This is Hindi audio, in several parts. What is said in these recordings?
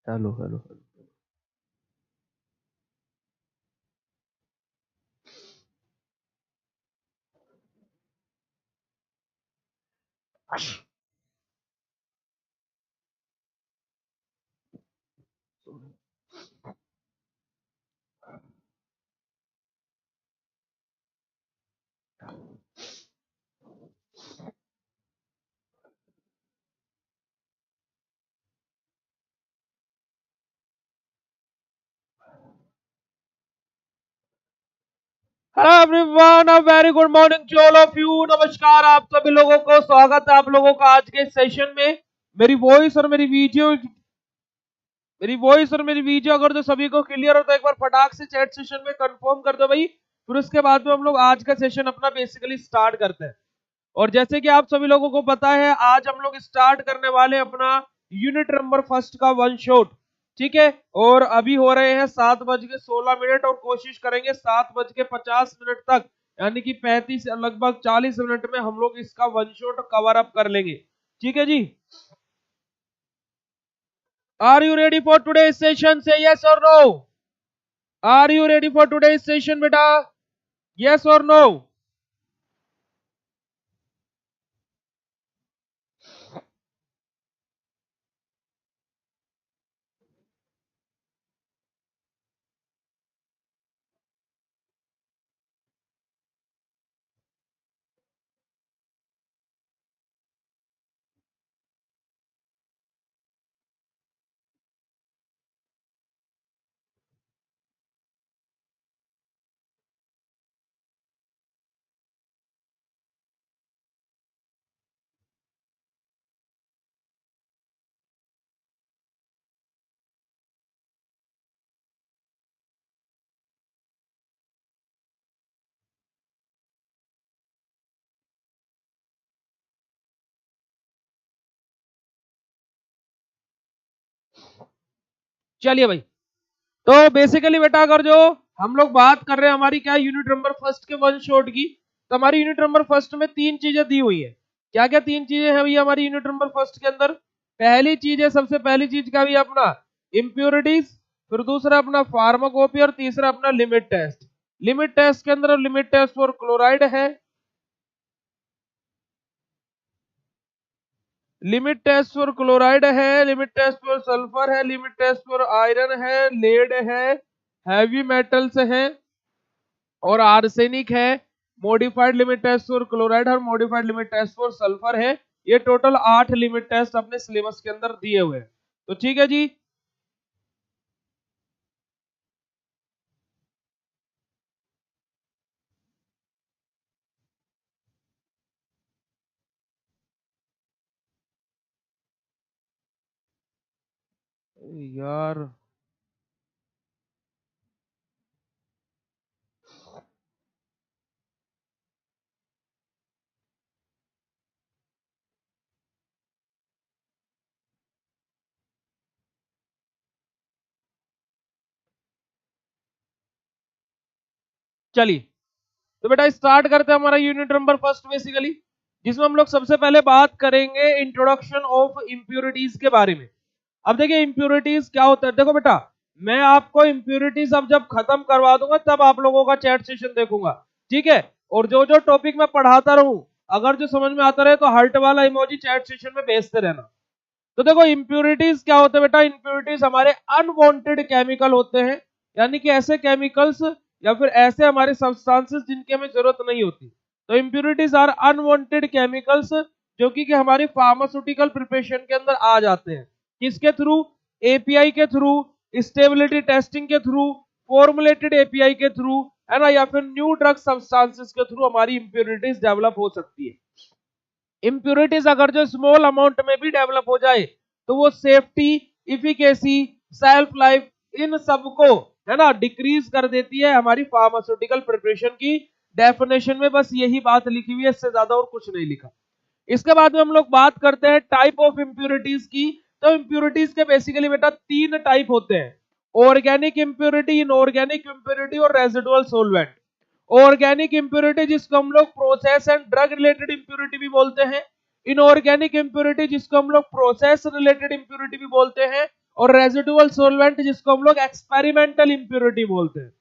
Hello hello hello. Hello everyone, a very good morning to all of you. नमस्कार आप सभी लोगों को, स्वागत है आप लोगों का आज के सेशन में। मेरी वॉइस और मेरी वीडियो अगर तो सभी को क्लियर हो तो एक बार फटाक से चैट सेशन में कंफर्म कर दो भाई। फिर उसके बाद में हम लोग आज का सेशन अपना बेसिकली स्टार्ट करते हैं। और जैसे कि आप सभी लोगों को पता है, आज हम लोग स्टार्ट करने वाले अपना यूनिट नंबर फर्स्ट का वन शॉट। ठीक है, और अभी हो रहे हैं 7:16 और कोशिश करेंगे 7:50 तक, यानी कि 35 लगभग 40 मिनट में हम लोग इसका वन शॉट कवर अप कर लेंगे। ठीक है जी। Are you ready for today session? Say yes और no. Are you ready for today session बेटा? यस और नो? चलिए भाई। तो बेसिकली बेटा, अगर जो हम लोग बात कर रहे हैं हमारी क्या यूनिट नंबर फर्स्ट के वन शॉट की, तो हमारी यूनिट नंबर फर्स्ट में तीन चीजें दी हुई है। क्या क्या तीन चीजें हैं भैया हमारी यूनिट नंबर फर्स्ट के अंदर? पहली चीज है, सबसे पहली चीज क्या भैया अपना इम्प्योरिटीज, फिर दूसरा अपना फार्माकोपी, और तीसरा अपना लिमिट टेस्ट। लिमिट टेस्ट के अंदर लिमिट टेस्ट फॉर क्लोराइड है, लिमिट टेस्ट फॉर क्लोराइड है, लिमिट टेस्ट फॉर सल्फर है, लिमिट टेस्ट फॉर आयरन है, लेड है, हैवी मेटल्स है, और आर्सेनिक है। Modified limit test for chloride और modified limit test for sulphur है। ये टोटल 8 लिमिट टेस्ट अपने सिलेबस के अंदर दिए हुए हैं। तो ठीक है जी। यार चलिए, तो बेटा स्टार्ट करते हैं हमारा यूनिट नंबर फर्स्ट बेसिकली, जिसमें हम लोग सबसे पहले बात करेंगे इंट्रोडक्शन ऑफ इंप्योरिटीज के बारे में। अब देखिए इंप्योरिटीज क्या होता है। देखो बेटा, मैं आपको इंप्योरिटीज अब जब खत्म करवा दूंगा तब आप लोगों का चैट सेशन देखूंगा। ठीक है, और जो जो टॉपिक मैं पढ़ाता रहूं, अगर जो समझ में आता रहे तो हार्ट वाला इमोजी चैट सेशन में भेजते रहना। तो देखो इंप्योरिटीज क्या होते हैं बेटा? इंप्योरिटीज हमारे अनवांटेड केमिकल होते हैं, यानी कि ऐसे केमिकल्स या फिर ऐसे हमारे सब्सटेंसेस जिनकी हमें जरूरत नहीं होती। तो इंप्योरिटीज आर अनवांटेड केमिकल्स जो कि हमारी फार्मास्यूटिकल प्रिपरेशन के अंदर आ जाते हैं। किसके थ्रू? एपीआई के थ्रू, स्टेबिलिटी टेस्टिंग के थ्रू, फॉर्मुलेटेड एपीआई के थ्रू, है ना, या फिर न्यू ड्रग सब्सटेंसेस के थ्रू हमारी इंप्योरिटीज डेवलप हो सकती है। इंप्योरिटीज अगर जो स्मॉल अमाउंट में भी डेवलप हो जाए तो वो सेफ्टी, इफिकेसी, सेल्फ लाइफ, इन सबको, है ना, डिक्रीज कर देती है हमारी फार्मास्यूटिकल प्रिपरेशन की। डेफिनेशन में बस यही बात लिखी हुई है, इससे ज्यादा और कुछ नहीं लिखा। इसके बाद में हम लोग बात करते हैं टाइप ऑफ इंप्योरिटीज की। तो इंप्योरिटीज के बेसिकली बेटा तीन टाइप होते हैं: ऑर्गेनिक इंप्योरिटी, इनऑर्गेनिक इंप्योरिटी और रेजिडुअल सोलवेंट। ऑर्गेनिक इंप्योरिटी जिसको हम लोग process and drug related impurity भी बोलते हैं, इनऑर्गेनिक इंप्योरिटी जिसको हम लोग प्रोसेस रिलेटेड इंप्योरिटी भी बोलते हैं, और रेजिडुअल सोलवेंट जिसको हम लोग एक्सपेरिमेंटल इंप्योरिटी बोलते हैं।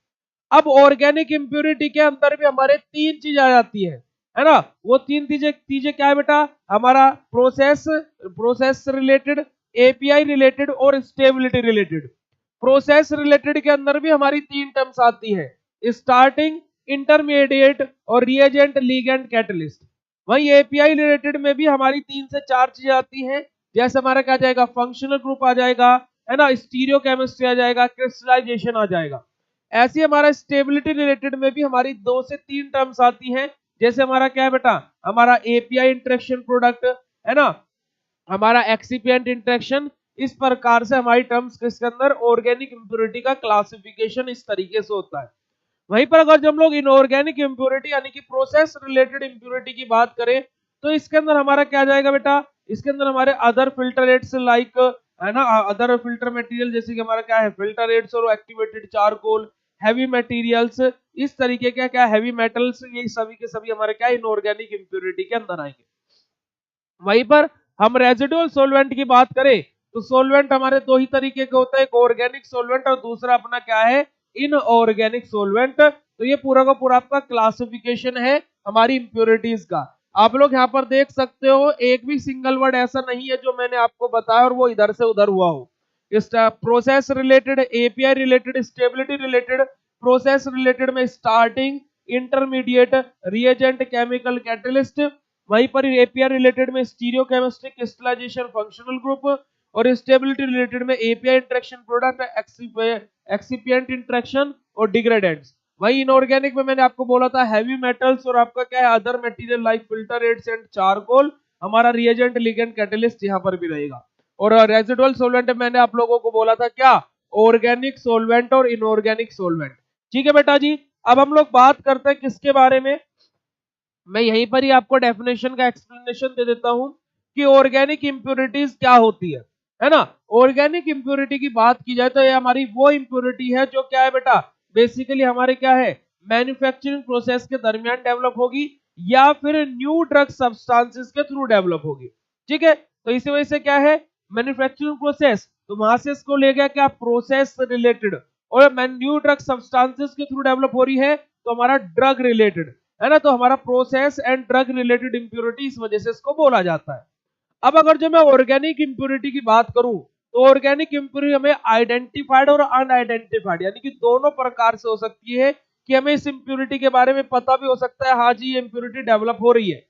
अब ऑर्गेनिक इंप्योरिटी के अंदर भी हमारे तीन चीज आ जाती है ना। वो तीन चीजें क्या है बेटा, हमारा प्रोसेस रिलेटेड, एपीआई रिलेटेड और स्टेबिलिटी रिलेटेड। प्रोसेस रिलेटेड के अंदर भी हमारी तीन टर्म्स आती है, स्टार्टिंग, इंटरमीडिएट और रिएजेंट, लिगेंड, कैटलिस्ट। वहीं एपीआई रिलेटेड में भी हमारी 3 से 4 चीजें आती हैं, जैसे हमारा क्या जाएगा, फंक्शनल ग्रुप आ जाएगा, है ना, स्टीरियो केमिस्ट्री आ जाएगा, क्रिस्टलाइजेशन आ जाएगा। ऐसी हमारा स्टेबिलिटी रिलेटेड में भी हमारी 2 से 3 टर्म्स आती हैं, जैसे हमारा क्या है बेटा, हमारा एपीआई इंटरेक्शन प्रोडक्ट, है ना, हमारा एक्सिपिएंट इंटरेक्शन। इस प्रकार से हमारी टर्म्स किसके अंदर, ऑर्गेनिक इंप्योरिटी का क्लासिफिकेशन इस तरीके से होता है। वहीं पर अगर जब हम लोग इनऑर्गेनिक इंप्योरिटी यानी कि प्रोसेस रिलेटेड इंप्योरिटी की बात करें, तो इसके अंदर हमारा क्या जाएगा बेटा, इसके अंदर हमारे अदर फिल्टरेट्स लाइक, है ना, अदर फिल्टर मटेरियल, जैसे कि हमारा क्या है, फिल्टरेट्स और एक्टिवेटेड चारकोल, हैवी मटेरियल्स, इस तरीके के क्या हैवी मेटल्स, ये सभी के सभी हमारे क्या इनऑर्गेनिक इंप्योरिटी के अंदर आएंगे। वहीं पर हम रेजिडुअल सोलवेंट की बात करें तो सोलवेंट हमारे दो ही तरीके के होते हैं, एक ऑर्गेनिक सोलवेंट और दूसरा अपना क्या है, इनऑर्गेनिक सोलवेंट। तो ये पूरा का पूरा आपका क्लासिफिकेशन है हमारी इंप्योरिटीज का। आप लोग यहाँ पर देख सकते हो, एक भी सिंगल वर्ड ऐसा नहीं है जो मैंने आपको बताया और वो इधर से उधर हुआ हो। इस process related, API related, stability related, process related में starting, intermediate, reagent, chemical, catalyst. वहीं पर एपीआई रिलेटेड में stereo chemistry, crystallisation, functional group, और स्टेबिलिटी रिलेटेड में API interaction product, excipient interaction और डिग्रेडेंट्स। वही इनऑर्गेनिक में मैंने आपको बोला था हैवी मेटल्स और आपका क्या है, other material like filtrates and charcoal, हमारा रिएजेंट, लिगेंड, कैटलिस्ट यहाँ पर भी रहेगा। और रेजिडुअल सोलवेंट मैंने आप लोगों को बोला था क्या, ऑर्गेनिक सोलवेंट और इनऑर्गेनिक सोलवेंट। ठीक है बेटा जी। अब हम लोग बात करते हैं किसके बारे में, मैं यहीं पर ही आपको डेफिनेशन का एक्सप्लेनेशन दे देता हूं कि ऑर्गेनिक इंप्योरिटीज क्या होती है ना। ऑर्गेनिक इंप्योरिटी की बात की जाए तो ये हमारी वो इंप्योरिटी है जो क्या है बेटा, बेसिकली हमारे क्या है, मैन्युफैक्चरिंग प्रोसेस के दरमियान डेवलप होगी या फिर न्यू ड्रग सब्सटेंसेस के थ्रू डेवलप होगी। ठीक है, तो इसी वजह से क्या है, मैन्युफैक्चरिंग प्रोसेस, तो वहां से इसको ले गया क्या, प्रोसेस रिलेटेड, और न्यू ड्रग सब्सटेंसेस के थ्रू डेवलप हो रही है तो हमारा ड्रग रिलेटेड, है ना, तो हमारा process and drug related impurity, इस वजह से इसको बोला जाता है। अब अगर जो मैं ऑर्गेनिक इंप्योरिटी की बात करूं तो ऑर्गेनिक इंप्योरिटी हमें आइडेंटिफाइड और अनआइडेंटिफाइड यानी कि दोनों प्रकार से हो सकती है, कि हमें इस इंप्योरिटी के बारे में पता भी हो सकता है, हाँ जी ये इंप्योरिटी डेवलप हो रही है,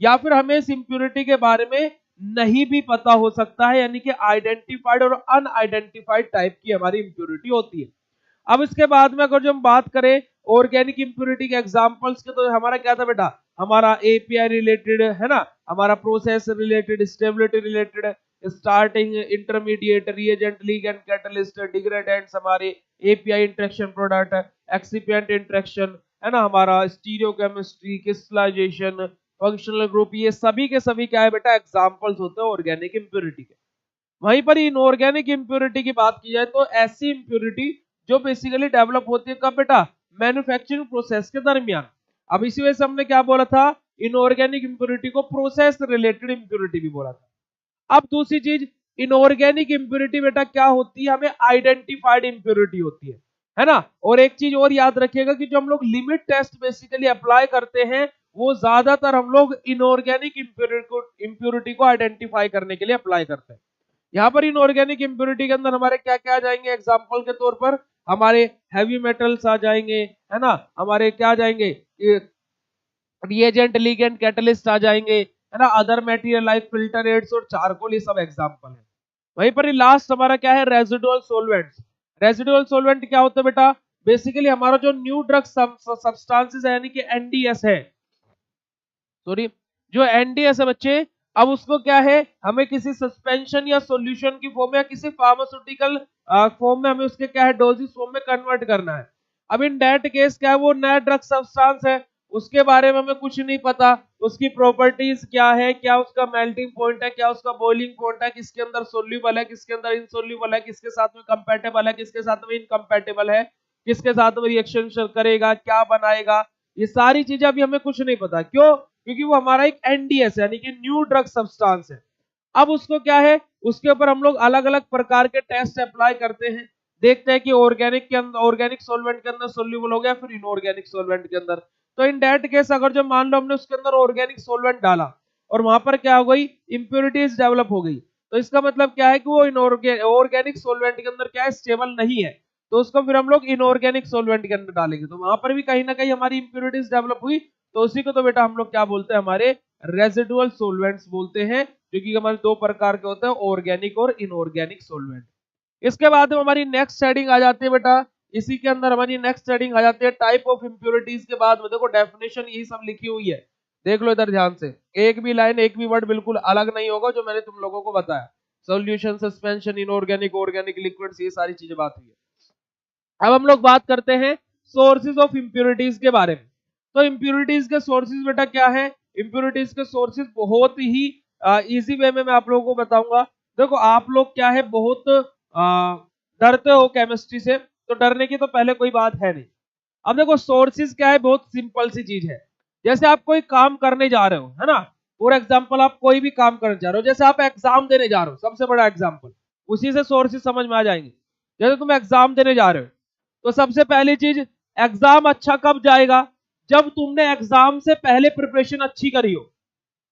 या फिर हमें इस इंप्योरिटी के बारे में नहीं भी पता हो सकता है, यानी कि आइडेंटिफाइड और अनआइडेंटिफाइड टाइप की हमारी इंप्योरिटी होती है। अब इसके बाद में अगर जो हम बात करें ऑर्गेनिक इंप्योरिटी के एग्जांपल्स के, तो हमारा क्या था बेटा, हमारा एपीआई रिलेटेड, है ना, हमारा process related, stability related, starting, intermediate, reagent, ligand, catalyst, degradants, हमारे API interaction product, excipient interaction, है ना, हमारा stereo chemistry, crystallisation, functional group, ये सभी के सभी क्या है बेटा, एग्जांपल्स होते हैं ऑर्गेनिक इंप्योरिटी के। वहीं पर इनऑर्गेनिक इंप्योरिटी की बात की जाए तो ऐसी इंप्योरिटी जो बेसिकली डेवलप होती है कब बेटा, मैन्युफैक्चरिंग प्रोसेस के दरमियान। अब इसी वजह से हमने क्या बोला था, इनऑर्गेनिक इंप्योरिटी को प्रोसेस रिलेटेड इंप्योरिटी भी बोला था। अब दूसरी चीज, इनऑर्गेनिक इंप्योरिटी बेटा क्या होती है, हमें आइडेंटिफाइड इंप्योरिटी होती है ना। और एक चीज और याद रखिएगा कि जो हम लोग लिमिट टेस्ट बेसिकली अप्लाई करते हैं वो ज्यादातर हम लोग इनऑर्गेनिक इंप्योरिटी को आइडेंटिफाई करने के लिए अप्लाई करते हैं। यहाँ पर इनऑर्गेनिक इंप्योरिटी के अंदर हमारे क्या क्या आ जाएंगे, एग्जांपल के तौर पर हमारे हैवी मेटल्स आ जाएंगे, है ना, हमारे क्या आ जाएंगे, रिएजेंट, लिगेंड, कैटलिस्ट आ जाएंगे, है ना, अदर मटेरियल लाइक फिल्टरेट्स और चारकोल, ये सब एग्जांपल है। वहीं पर लास्ट हमारा क्या है, रेजिडुअल सोलवेंट्स। रेजिडुअल सोलवेंट क्या होता है बेटा, बेसिकली हमारा जो न्यू ड्रग सब्सटेंसेस है यानी कि एनडीएस है, सॉरी जो एनडीएस है बच्चे, अब उसको क्या है, हमें किसी सस्पेंशन या सॉल्यूशन की फॉर्म या किसी फार्मास्यूटिकल फॉर्म में हमें उसके क्या है, डोजेस फॉर्म में कन्वर्ट करना है। अब इन दैट केस क्या है, वो नया ड्रग सब्सटेंस है, उसके बारे में हमें कुछ नहीं पता, उसकी प्रॉपर्टीज क्या है, क्या उसका मेल्टिंग पॉइंट है, क्या उसका बॉइलिंग पॉइंट है, किसके अंदर सोल्यूबल है, किसके अंदर इनसोल्यूबल है, किसके साथ में कंपैटिबल है, किसके साथ में इनकम्पैटिबल है, किसके साथ में रिएक्शन करेगा, क्या बनाएगा, ये सारी चीजें अभी हमें कुछ नहीं पता। क्यों, क्योंकि वो हमारा एक एनडीएस है यानी कि न्यू ड्रग सब्सटेंस है। अब उसको क्या है, उसके ऊपर हम लोग अलग अलग प्रकार के टेस्ट अप्लाई करते हैं, देखते हैं कि ऑर्गेनिक के अंदर, ऑर्गेनिक सॉल्वेंट के अंदर सोल्यूबल हो गया, फिर इनऑर्गेनिक सॉल्वेंट के अंदर। तो इन दैट केस अगर जो मान लो हमने उसके अंदर ऑर्गेनिक सॉल्वेंट डाला और वहां पर क्या हो गई, इंप्योरिटीज डेवलप हो गई, तो इसका मतलब क्या है कि वो ऑर्गेनिक सॉल्वेंट के अंदर क्या है, स्टेबल नहीं है, तो उसको फिर हम लोग इनऑर्गेनिक सॉल्वेंट के अंदर डालेंगे, तो वहां पर भी कहीं ना कहीं हमारी इंप्योरिटीज डेवलप हुई, तो उसी को तो बेटा हम लोग क्या बोलते हैं, हमारे रेजिडुअल सॉल्वेंट्स बोलते हैं, जो कि हमारे दो प्रकार के होते हैं, ऑर्गेनिक और इनऑर्गेनिक सॉल्वेंट। इसके बाद में हमारी नेक्स्ट हेडिंग आ जाती है बेटा, इसी के अंदर हमारी नेक्स्ट हेडिंग आ जाती है टाइप ऑफ इंप्योरिटीज के बाद में देखो डेफिनेशन यही सब लिखी हुई है, देख लो इधर ध्यान से, एक भी लाइन एक भी वर्ड बिल्कुल अलग नहीं होगा जो मैंने तुम लोगों को बताया, solution, suspension, inorganic, organic, liquids, ये सारी चीजें बात हुई है। अब हम लोग बात करते हैं सोर्सेज ऑफ इंप्योरिटीज के बारे में। तो इंप्योरिटीज के सोर्सेज बेटा क्या है, इंप्योरिटीज के सोर्सेज बहुत ही इजी वे में मैं आप लोगों को बताऊंगा। देखो आप लोग क्या है, बहुत डरते हो केमिस्ट्री से, तो डरने की तो पहले कोई बात है नहीं। अब देखो सोर्सेज क्या है, बहुत सिंपल सी चीज है, जैसे आप कोई काम करने जा रहे हो, है ना, फॉर एग्जाम्पल आप कोई भी काम करने जा रहे हो, जैसे आप एग्जाम देने जा रहे हो, सबसे बड़ा एग्जाम्पल, उसी से सोर्सेज समझ में आ जाएंगे। जैसे तुम एग्जाम देने जा रहे हो, तो सबसे पहली चीज, एग्जाम अच्छा कब जाएगा, जब तुमने एग्जाम से पहले प्रिपरेशन अच्छी करी हो,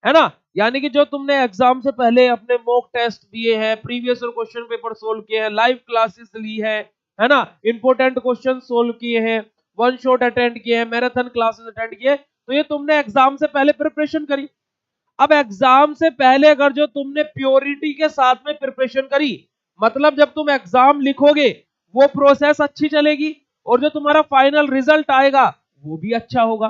है ना, यानी कि जो तुमने एग्जाम से पहले अपने मॉक टेस्ट दिए हैं, प्रीवियस क्वेश्चन पेपर सोल्व किए हैं, लाइव क्लासेस ली है ना, इंपोर्टेंट क्वेश्चन सोल्व किए हैं, वन शॉट अटेंड किए हैं, मैराथन क्लासेस अटेंड किए, तो ये तुमने एग्जाम से पहले प्रिपरेशन करी। अब एग्जाम से पहले अगर जो तुमने प्योरिटी के साथ में प्रिपरेशन करी, मतलब जब तुम एग्जाम लिखोगे वो प्रोसेस अच्छी चलेगी, और जो तुम्हारा फाइनल रिजल्ट आएगा वो भी अच्छा होगा।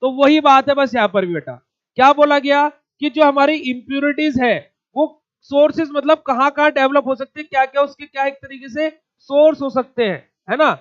तो वही बात है बस यहाँ पर भी बेटा, क्या बोला गया कि जो हमारी इंप्योरिटीज है वो सोर्सेज, मतलब कहाँ कहाँ डेवलप हो सकते हैं, क्या क्या उसके क्या एक तरीके से सोर्स हो सकते हैं, है ना।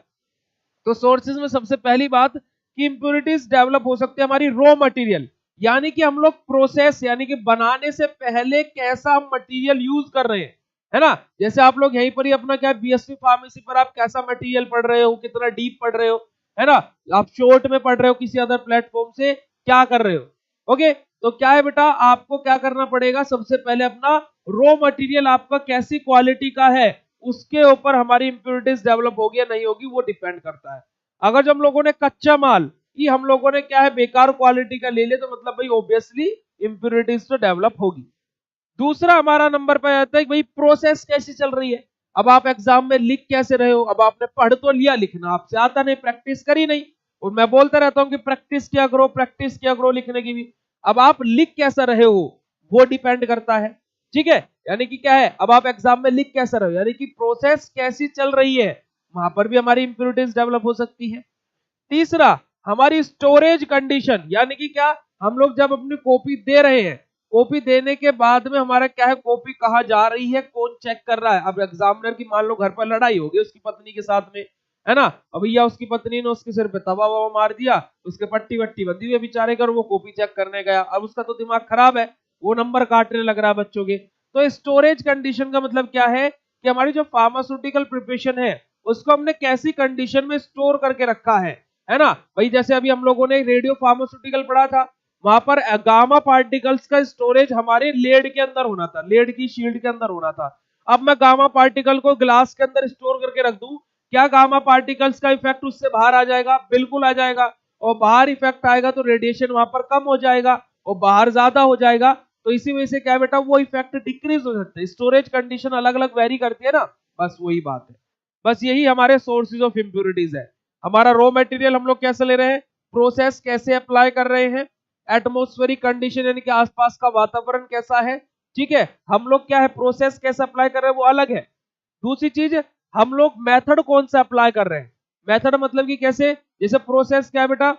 तो सोर्सेज में सबसे पहली बात कि इंप्योरिटीज डेवलप हो सकती है हमारी रॉ मटेरियल, यानी कि हम लोग प्रोसेस, यानी कि बनाने से पहले कैसा हम मटेरियल यूज कर रहे हैं, है ना। जैसे आप लोग यहीं पर ही अपना क्या बीएससी फार्मेसी पर आप कैसा मटेरियल पढ़ रहे हो, कितना डीप पढ़ रहे हो, है ना, आप शॉर्ट में पढ़ रहे हो, किसी अदर प्लेटफॉर्म से क्या कर रहे हो, ओके। तो क्या है बेटा, आपको क्या करना पड़ेगा, सबसे पहले अपना रॉ मटेरियल आपका कैसी क्वालिटी का है, उसके ऊपर हमारी इंप्योरिटीज डेवलप होगी या नहीं होगी वो डिपेंड करता है। अगर जो हम लोगों ने कच्चा माल कि हम लोगों ने क्या है बेकार क्वालिटी का ले लिया, तो मतलब भाई ऑब्वियसली इंप्योरिटीज तो डेवलप होगी। दूसरा हमारा नंबर पे आता है भाई प्रोसेस कैसी चल रही है। अब आप एग्जाम में लिख कैसे रहे हो, अब आपने पढ़ तो लिया, लिखना आपसे आता नहीं, प्रैक्टिस करी नहीं, और मैं बोलता रहता हूं कि प्रैक्टिस किया करो, प्रैक्टिस किया करो लिखने की भी। अब आप लिख कैसा रहे हो वो डिपेंड करता है, ठीक है, यानी कि क्या है, अब आप एग्जाम में लिख कैसा रहे हो, यानी कि प्रोसेस कैसी चल रही है, वहां पर भी हमारी इंप्योरिटीज डेवलप हो सकती है। तीसरा, हमारी स्टोरेज कंडीशन, यानी कि क्या, हम लोग जब अपनी कॉपी दे रहे हैं, कॉपी देने के बाद में हमारा क्या है, कॉपी कहाँ जा रही है, कौन चेक कर रहा है। अब एग्जामिनर की मान लो घर पर लड़ाई होगी उसकी पत्नी के साथ में, है ना, अब भैया उसकी पत्नी ने उसके सिर पे तवा ववा मार दिया, उसके पट्टी वट्टी बंधी हुई है बेचारे का, वो कॉपी चेक करने गया, अब उसका तो दिमाग खराब है, वो नंबर काटने लग रहा है बच्चों के। तो स्टोरेज कंडीशन का मतलब क्या है कि हमारी जो फार्मास्यूटिकल प्रिपरेशन है उसको हमने कैसी कंडीशन में स्टोर करके रखा है ना। भाई जैसे अभी हम लोगों ने रेडियो फार्मास्यूटिकल पढ़ा था, वहां पर गामा पार्टिकल्स का स्टोरेज हमारे लेड के अंदर होना था, लेड की शील्ड के अंदर होना था। अब मैं गामा पार्टिकल को ग्लास के अंदर स्टोर करके रख दूं, क्या गामा पार्टिकल्स का इफेक्ट उससे बाहर आ जाएगा, बिल्कुल आ जाएगा, और बाहर इफेक्ट आएगा तो रेडिएशन वहां पर कम हो जाएगा और बाहर ज्यादा हो जाएगा, तो इसी वजह से क्या बेटा वो इफेक्ट डिक्रीज हो सकता है। स्टोरेज कंडीशन अलग अलग वेरी करती है ना, बस वही बात है। बस यही हमारे सोर्सेज ऑफ इंप्योरिटीज है। हमारा रॉ मटेरियल हम लोग कैसे ले रहे हैं, प्रोसेस कैसे अप्लाई कर रहे हैं, एटमॉस्फेरिक कंडीशन यानी कि आसपास का वातावरण कैसा है, ठीक है, हम लोग क्या है प्रोसेस कैसे अप्लाई कर रहे हैं वो अलग है। दूसरी चीज, हम लोग मेथड कौन सा अप्लाई कर रहे हैं, मेथड मतलब कि कैसे, जैसे प्रोसेस क्या है बेटा,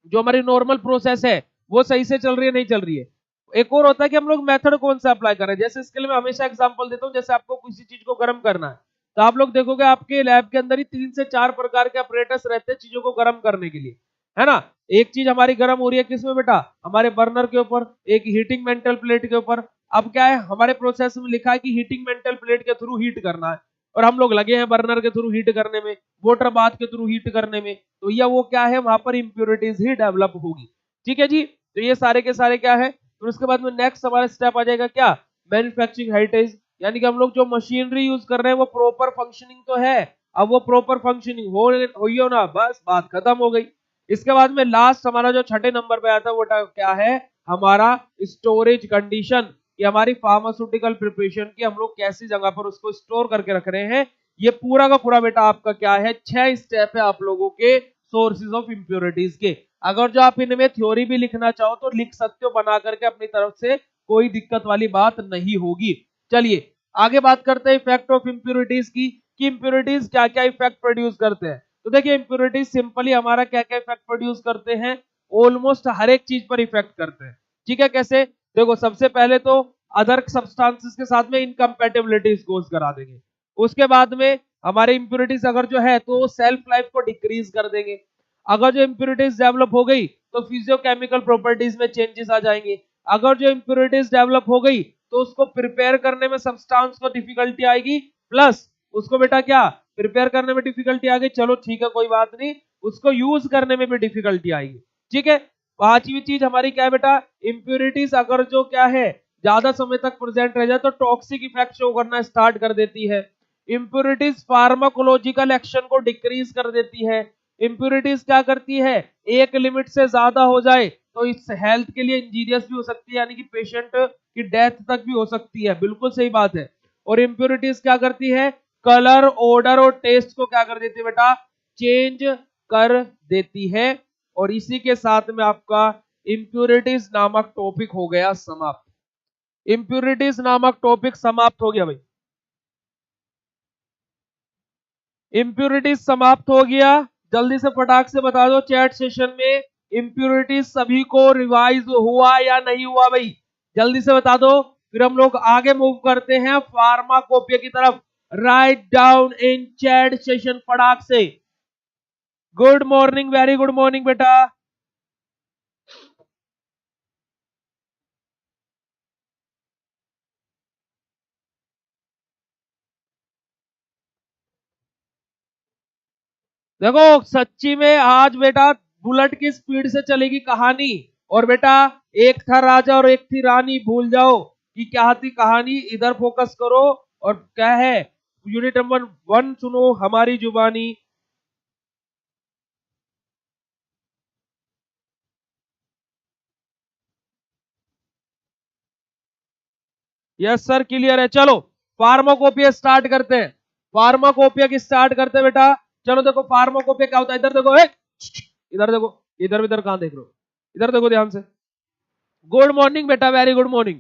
जो हमारी नॉर्मल प्रोसेस है वो सही से चल रही है नहीं चल रही है। एक और होता है कि हम लोग मेथड कौन सा अप्लाई कर रहे हैं, जैसे इसके लिए मैं हमेशा एग्जांपल देता हूं, जैसे आपको किसी चीज को गर्म करना है, तो आप लोग देखोगे आपके लैब के अंदर ही 3 से 4 प्रकार के अपरेटस रहते हैं चीजों को गर्म करने के लिए, है ना। एक चीज हमारी गर्म हो रही है किसमें बेटा, हमारे बर्नर के ऊपर, एक हीटिंग मेंटल प्लेट के ऊपर। अब क्या है हमारे प्रोसेस में लिखा है कि हीटिंग मेंटल प्लेट के थ्रू हीट करना है, और हम लोग लगे हैं बर्नर के थ्रू हीट करने में, वाटर बाथ के थ्रू हीट करने में, तो यह वो क्या है, वहां पर इंप्योरिटीज ही डेवलप होगी, ठीक है जी। तो ये सारे के सारे क्या है, फिर उसके बाद में नेक्स्ट हमारा स्टेप आ जाएगा क्या, मैन्युफैक्चरिंग हेरिटेज, यानी कि हम लोग जो मशीनरी यूज कर रहे हैं वो प्रॉपर फंक्शनिंग तो है, अब वो प्रॉपर फंक्शनिंग हो ना, बस बात खत्म हो गई। इसके बाद में लास्ट हमारा जो छठे नंबर पे आता है वो क्या है, हमारा स्टोरेज कंडीशन, कि हमारी फार्मास्यूटिकल प्रिपरेशन की हम लोग कैसी जगह पर उसको स्टोर करके रख रहे हैं। ये पूरा का पूरा बेटा आपका क्या है, 6 स्टेप है आप लोगों के सोर्सेज ऑफ इंप्योरिटीज के। अगर जो आप इनमें थ्योरी भी लिखना चाहो तो लिख सकते हो बना करके अपनी तरफ से, कोई दिक्कत वाली बात नहीं होगी। चलिए आगे बात करते हैं इफेक्ट ऑफ इंप्योरिटीज की, कि इंप्योरिटीज क्या क्या इफेक्ट प्रोड्यूस करते हैं। तो देखिए इंप्योरिटीज सिंपली हमारा क्या क्या इफेक्ट प्रोड्यूस करते हैं, ऑलमोस्ट हर एक चीज पर इफेक्ट करते हैं। ठीक है, कैसे, देखो सबसे पहले तो अदर सब्सटेंसेस के साथ में इनकम्पैटिबिलिटीज कोज करा देंगे। उसके बाद में हमारे इंप्योरिटीज अगर जो है तो सेल्फ लाइफ को डिक्रीज कर देंगे। अगर जो इंप्योरिटीज डेवलप हो गई तो फिजियोकेमिकल प्रॉपर्टीज में चेंजेस आ जाएंगे। अगर जो इंप्योरिटीज डेवलप हो गई तो उसको प्रिपेयर करने में सब्सटेंस को डिफिकल्टी आएगी, प्लस उसको बेटा क्या, प्रिपेयर करने में डिफिकल्टी आ गई, चलो ठीक है कोई बात नहीं, उसको यूज करने में भी डिफिकल्टी आएगी। ठीक है, पांचवी चीज हमारी क्या है बेटा, इंप्योरिटीज अगर जो क्या है ज्यादा समय तक प्रेजेंट रह जाए तो टॉक्सिक इफेक्ट शो करना स्टार्ट कर देती है। इंप्योरिटीज फार्माकोलॉजिकल एक्शन को डिक्रीज कर देती है। इंप्योरिटीज क्या करती है, एक लिमिट से ज्यादा हो जाए तो इस हेल्थ के लिए इंजीरियस भी हो सकती है, यानी कि पेशेंट की डेथ तक भी हो सकती है, बिल्कुल सही बात है। और इंप्योरिटीज क्या करती है, कलर, ऑर्डर और टेस्ट को क्या कर देती है बेटा, चेंज कर देती है। और इसी के साथ में आपका इंप्योरिटीज नामक टॉपिक हो गया समाप्त। इंप्योरिटीज नामक टॉपिक समाप्त हो गया भाई, इंप्योरिटीज समाप्त हो गया। जल्दी से फटाक से बता दो चैट सेशन में, इंप्योरिटीज सभी को रिवाइज हुआ या नहीं हुआ भाई, जल्दी से बता दो, फिर हम लोग आगे मूव करते हैं फार्माकोपिया की तरफ। Right down in chat session फटाक से। Good morning, very good morning बेटा। देखो सच्ची में आज बेटा बुलेट की स्पीड से चलेगी कहानी। और बेटा एक था राजा और एक थी रानी, भूल जाओ कि क्या थी कहानी, इधर फोकस करो। और क्या है, यूनिट नंबर 1 सुनो हमारी जुबानी। यस सर क्लियर है, चलो फार्माकोपिया स्टार्ट करते हैं। फार्माकोपिया की स्टार्ट करते हैं बेटा। चलो देखो फार्माकोपिया क्या होता है, इधर देखो, इधर देखो, इधर इधर कहां देख रहे हो, इधर देखो ध्यान से। गुड मॉर्निंग बेटा, वेरी गुड मॉर्निंग।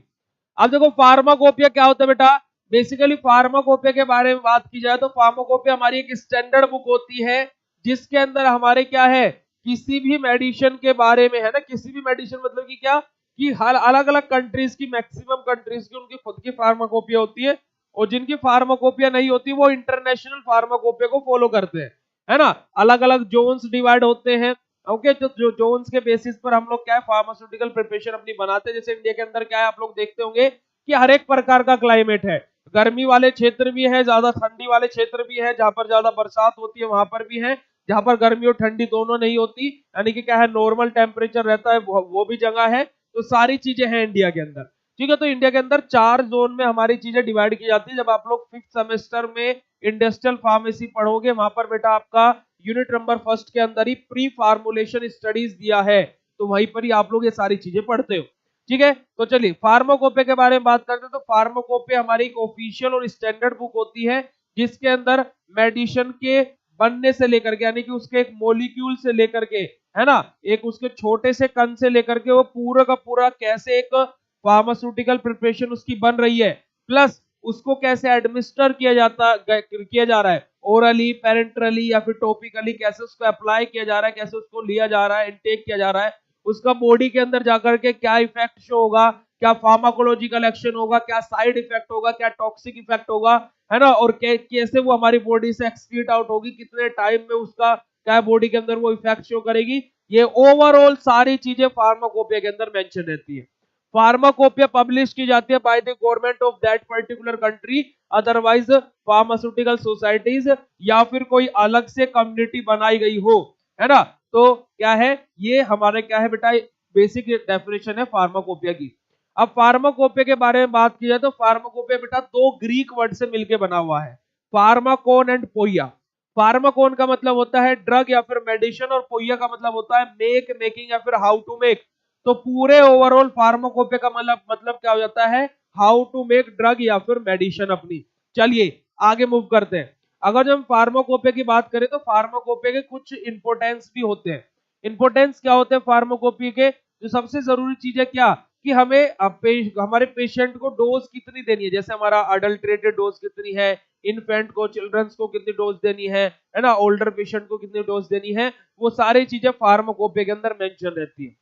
अब देखो फार्माकोपिया क्या होता है बेटा, बेसिकली फार्माकोपिया के बारे में बात की जाए तो फार्माकोपिया हमारी एक स्टैंडर्ड बुक होती है, जिसके अंदर हमारे क्या है, किसी भी मेडिसिन के बारे में, है ना, किसी भी मेडिसिन मतलब कि क्या, कि हर अलग अलग कंट्रीज की, मैक्सिमम कंट्रीज की उनकी खुद की फार्माकोपिया होती है, और जिनकी फार्माकोपिया नहीं होती वो इंटरनेशनल फार्माकोपिया को फॉलो करते हैं, है ना। अलग अलग जोन्स डिवाइड होते हैं। ओके, तो जो जोन्स के बेसिस पर हम लोग क्या है फार्मास्यूटिकल प्रिपरेशन अपनी बनाते हैं। जैसे इंडिया के अंदर क्या है, आप लोग देखते होंगे कि हर एक प्रकार का क्लाइमेट है, गर्मी वाले क्षेत्र भी है, ज्यादा ठंडी वाले क्षेत्र भी है, जहां पर ज्यादा बरसात होती है वहां पर भी है, जहां पर गर्मी और ठंडी दोनों नहीं होती, यानी कि क्या है नॉर्मल टेम्परेचर रहता है, वो भी जगह है। तो सारी चीजें हैं इंडिया के अंदर। ठीक है, तो इंडिया के अंदर 4 जोन में हमारी चीजें डिवाइड की जाती है। जब आप लोग 5th सेमेस्टर में इंडस्ट्रियल फार्मेसी पढ़ोगे वहां पर बेटा आपका यूनिट नंबर 1 के अंदर ही प्री फार्मुलेशन स्टडीज दिया है, तो वहीं पर ही आप लोग ये सारी चीजें पढ़ते हो। ठीक है, तो चलिए फार्माकोपिया के बारे में बात करते हैं। तो फार्माकोपिया हमारी एक ऑफिशियल और स्टैंडर्ड बुक होती है, जिसके अंदर मेडिसिन के बनने से लेकर के, यानी कि उसके एक मॉलिक्यूल से लेकर के, है ना, एक उसके छोटे से कण से लेकर के वो पूरा का पूरा कैसे एक फार्मास्यूटिकल प्रिपरेशन उसकी बन रही है, प्लस उसको कैसे एडमिनिस्टर किया जा रहा है, ओरली, पेरेंटरली या फिर टॉपिकली, कैसे उसको अप्लाई किया जा रहा है, कैसे उसको लिया जा रहा है, इनटेक किया जा रहा है, उसका बॉडी के अंदर जाकर के क्या इफेक्ट शो होगा, क्या फार्माकोलॉजिकल एक्शन होगा, क्या साइड इफेक्ट होगा, क्या टॉक्सिक इफेक्ट होगा, है ना, और कैसे वो हमारी बॉडी से एक्सक्रीट आउट होगी, कितने टाइम में उसका क्या बॉडी के अंदर वो इफेक्ट शो करेगी, ये ओवरऑल सारी चीजें फार्माकोपिया के अंदर मेंशन रहती है। फार्माकोपिया पब्लिश की जाती है by the government of that particular country, otherwise pharmaceutical societies, या फिर कोई अलग से कम्युनिटी बनाई गई हो, है ना। तो क्या है, ये हमारे क्या है बेटा बेसिक डेफिनेशन है फार्माकोपिया की। अब फार्माकोपिया के बारे में बात की जाए तो फार्माकोपिया बेटा दो ग्रीक वर्ड से मिलकर बना हुआ है, फार्माकोन एंड पोइया। फार्माकोन का मतलब होता है ड्रग या फिर मेडिसिन, और पोइया का मतलब होता है मेक, मेकिंग या फिर हाउ टू मेक। तो पूरे ओवरऑल फार्माकोपिया का मतलब क्या हो जाता है, हाउ टू मेक ड्रग या फिर मेडिसिन अपनी। चलिए आगे मूव करते हैं। अगर जब हम फार्माकोपिया की बात करें तो फार्माकोपिया के कुछ इंपोर्टेंस भी होते हैं। इंपोर्टेंस क्या होते हैं फार्माकोपिया के, जो सबसे जरूरी चीज है क्या, कि हमें हमारे पेशेंट को डोज कितनी देनी है, जैसे हमारा अडल्ट्रेटेड डोज कितनी है, इन्फेंट को, चिल्ड्रंस को कितनी डोज देनी है ना, ओल्डर पेशेंट को कितनी डोज देनी है, वो सारी चीजें फार्माकोपिया के अंदर मेंशन रहती है।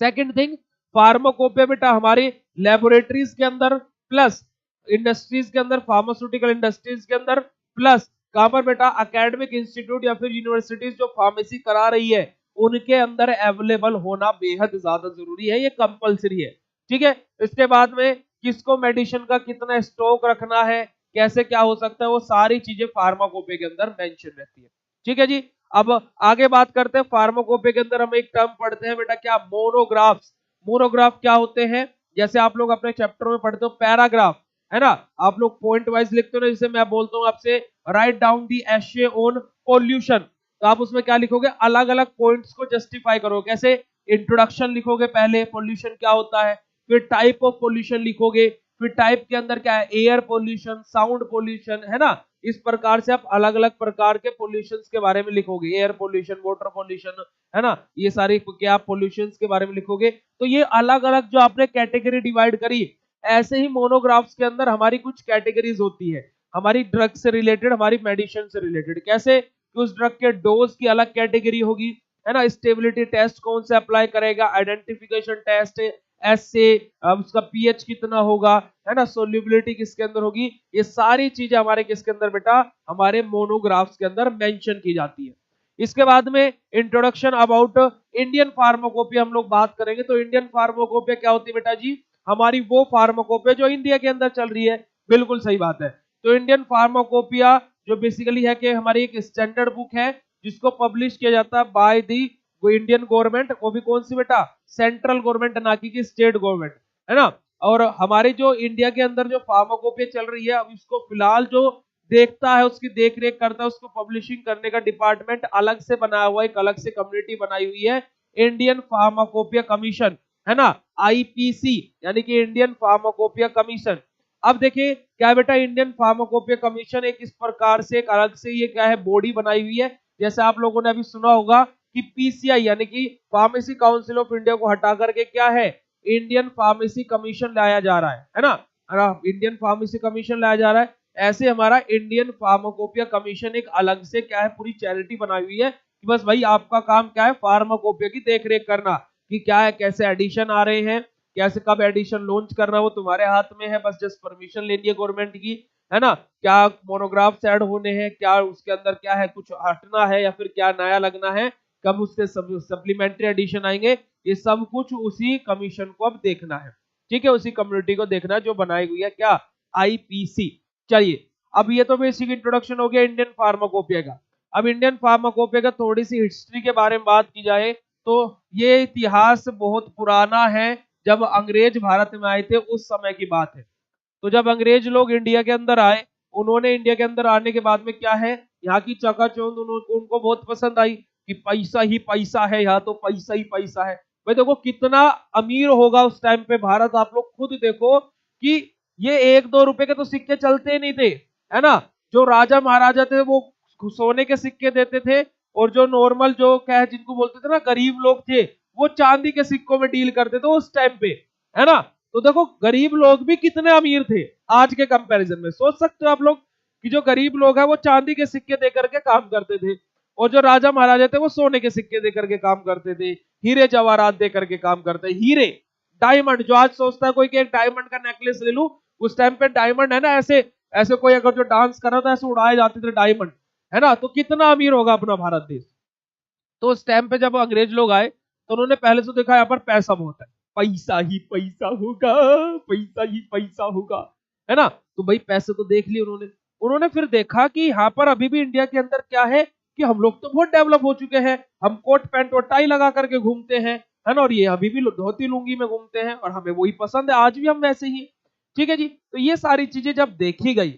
सेकंड थिंग, फार्माकोपिया बेटा हमारी लेबोरेटरीज के अंदर प्लस इंडस्ट्रीज के अंदर, फार्मास्यूटिकल इंडस्ट्रीज के अंदर प्लस कहां पर बेटा, एकेडमिक इंस्टीट्यूट या फिर यूनिवर्सिटीज जो फार्मेसी करा रही है उनके अंदर अवेलेबल होना बेहद ज्यादा जरूरी है, ये कंपलसरी है। ठीक है, इसके बाद में किसको मेडिसिन का कितना स्टॉक रखना है, कैसे क्या हो सकता है, वो सारी चीजें फार्माकोपिया के अंदर मेंशन रहती है। ठीक है जी, अब आगे बात करते हैं। फार्माकोपिया के अंदर हम एक टर्म पढ़ते हैं बेटा, क्या, मोनोग्राफ्स। मोनोग्राफ क्या होते हैं, जैसे आप लोग अपने चैप्टर में पढ़ते हो पैराग्राफ, है ना, आप लोग पॉइंट वाइज लिखते हो ना, जैसे मैं बोलता हूँ आपसे राइट डाउन दी एशे ऑन पोल्यूशन, तो आप उसमें क्या लिखोगे, अलग अलग पॉइंट्स को जस्टिफाई करो। कैसे, इंट्रोडक्शन लिखोगे पहले, पोल्यूशन क्या होता है, फिर टाइप ऑफ पोल्यूशन लिखोगे, फिर टाइप के अंदर क्या है, एयर पोल्यूशन, साउंड पोल्यूशन, है ना, इस प्रकार से आप अलग अलग प्रकार के पोल्यूशन के बारे में लिखोगे, एयर पोल्यूशन, वाटर पोल्यूशन, है ना, ये सारे क्या पोल्यूशन के बारे में लिखोगे। तो ये अलग अलग जो आपने कैटेगरी डिवाइड करी, ऐसे ही मोनोग्राफ्स के अंदर हमारी कुछ कैटेगरीज होती है, हमारी ड्रग से रिलेटेड, हमारी मेडिसिन से रिलेटेड। कैसे, कि उस ड्रग के डोज की अलग कैटेगरी होगी, है ना, स्टेबिलिटी टेस्ट कौन से अप्लाई करेगा, आइडेंटिफिकेशन टेस्ट, ऐसे उसका पीएच कितना होगा, है ना, सोल्यूबिलिटी किसके अंदर होगी, ये सारी चीजें हमारे किसके अंदर बेटा, हमारे मोनोग्राफ्स के अंदर मेंशन की जाती है। इसके बाद में इंट्रोडक्शन अबाउट इंडियन फार्माकोपिया हम लोग बात करेंगे। तो इंडियन फार्माकोपिया क्या होती है बेटा जी, हमारी वो फार्माकोपिया जो इंडिया के अंदर चल रही है। बिल्कुल सही बात है। तो इंडियन फार्माकोपिया जो बेसिकली है कि हमारी एक स्टैंडर्ड बुक है जिसको पब्लिश किया जाता है बाय दी इंडियन गवर्नमेंट, वो भी कौन सी बेटा, सेंट्रल गवर्नमेंट, ना कि स्टेट गवर्नमेंट, है ना। और हमारी जो इंडिया के अंदर जो फार्माकोपिया चल रही है, अब इसको फिलहाल जो देखता है, उसकी देख रेख करता है, उसको पब्लिशिंग करने का डिपार्टमेंट अलग से बनाया हुआ है, एक अलग से कम्युनिटी बनाई हुई है, इंडियन फार्माकोपिया कमीशन, है ना, आईपीसी, यानी कि इंडियन फार्माकोपिया कमीशन। अब देखिए क्या बेटा, इंडियन फार्माकोपिया कमीशन एक इस प्रकार से एक अलग से ये क्या है, बॉडी बनाई हुई है। जैसे आप लोगों ने अभी सुना होगा कि पीसीआई यानी कि फार्मेसी काउंसिल ऑफ इंडिया को हटा करके क्या है, इंडियन फार्मेसी कमीशन लाया जा रहा है ना, इंडियन फार्मेसी कमीशन लाया जा रहा है। ऐसे हमारा इंडियन फार्माकोपिया कमीशन एक अलग से क्या है, पूरी चैरिटी बनाई हुई है कि बस भाई आपका काम क्या है, फार्माकोपिया की देखरेख करना, कि क्या है, कैसे एडिशन आ रहे हैं, कैसे कब एडिशन लॉन्च करना, वो तुम्हारे हाथ में है, बस जस्ट परमिशन लेनी है गवर्नमेंट की, है ना। क्या मोनोग्राफ्स ऐड होने हैं, क्या उसके अंदर क्या है, कुछ हटना है या फिर क्या नया लगना है, कब उसके सप्लीमेंट्री एडिशन आएंगे, ये सब कुछ उसी कमीशन को अब देखना है। ठीक है, उसी कम्युनिटी को देखना है जो बनाई हुई है, क्या, आईपीसी। चलिए, अब ये तो बेसिक इंट्रोडक्शन हो गया इंडियन फार्माकोपिया का। अब इंडियन फार्माकोपिया का थोड़ी सी हिस्ट्री के बारे में बात की जाए तो ये इतिहास बहुत पुराना है, जब अंग्रेज भारत में आए थे उस समय की बात है। तो जब अंग्रेज लोग इंडिया के अंदर आए, उन्होंने इंडिया के अंदर आने के बाद में क्या है, यहाँ की चकाचौंध उनको बहुत पसंद आई कि पैसा ही पैसा है, यहाँ तो पैसा ही पैसा है। भाई देखो कितना अमीर होगा उस टाइम पे भारत, आप लोग खुद देखो कि ये 1-2 रुपए के तो सिक्के चलते ही नहीं थे, है ना। जो राजा महाराजा थे वो सोने के सिक्के देते थे, और जो नॉर्मल जो क्या है, जिनको बोलते थे ना गरीब लोग थे, वो चांदी के सिक्कों में डील करते थे उस टाइम पे, है ना। तो देखो गरीब लोग भी कितने अमीर थे आज के कंपैरिजन में, सोच सकते हो आप लोग कि जो गरीब लोग हैं वो चांदी के सिक्के दे करके काम करते थे, और जो राजा महाराजा थे वो सोने के सिक्के दे करके काम करते थे, हीरे जवाहरात दे करके काम करते, हीरे, डायमंड। जो आज सोचता है कोई कि एक डायमंड का नेकलेस ले लूं, उस टाइम पे डायमंड, है ना, ऐसे ऐसे कोई अगर जो डांस कर रहा था ऐसे उड़ाए जाते थे डायमंड, है ना। तो कितना अमीर होगा अपना भारत देश। तो उस टाइम पे जब अंग्रेज लोग आए तो उन्होंने पहले से देखा यहाँ पर पैसा बहुत है, पैसा ही पैसा होगा, पैसा ही पैसा होगा, है ना। तो भाई पैसे तो देख लिए उन्होंने। उन्होंने फिर देखा कि यहाँ पर अभी भी इंडिया के अंदर क्या है, कि हम लोग तो बहुत डेवलप हो चुके हैं, हम कोट पैंट और टाई लगा करके घूमते हैं, है ना, और ये अभी भी धोती लुंगी में घूमते हैं और हमें वही पसंद है, आज भी हम वैसे ही। ठीक है जी, तो ये सारी चीजें जब देखी गई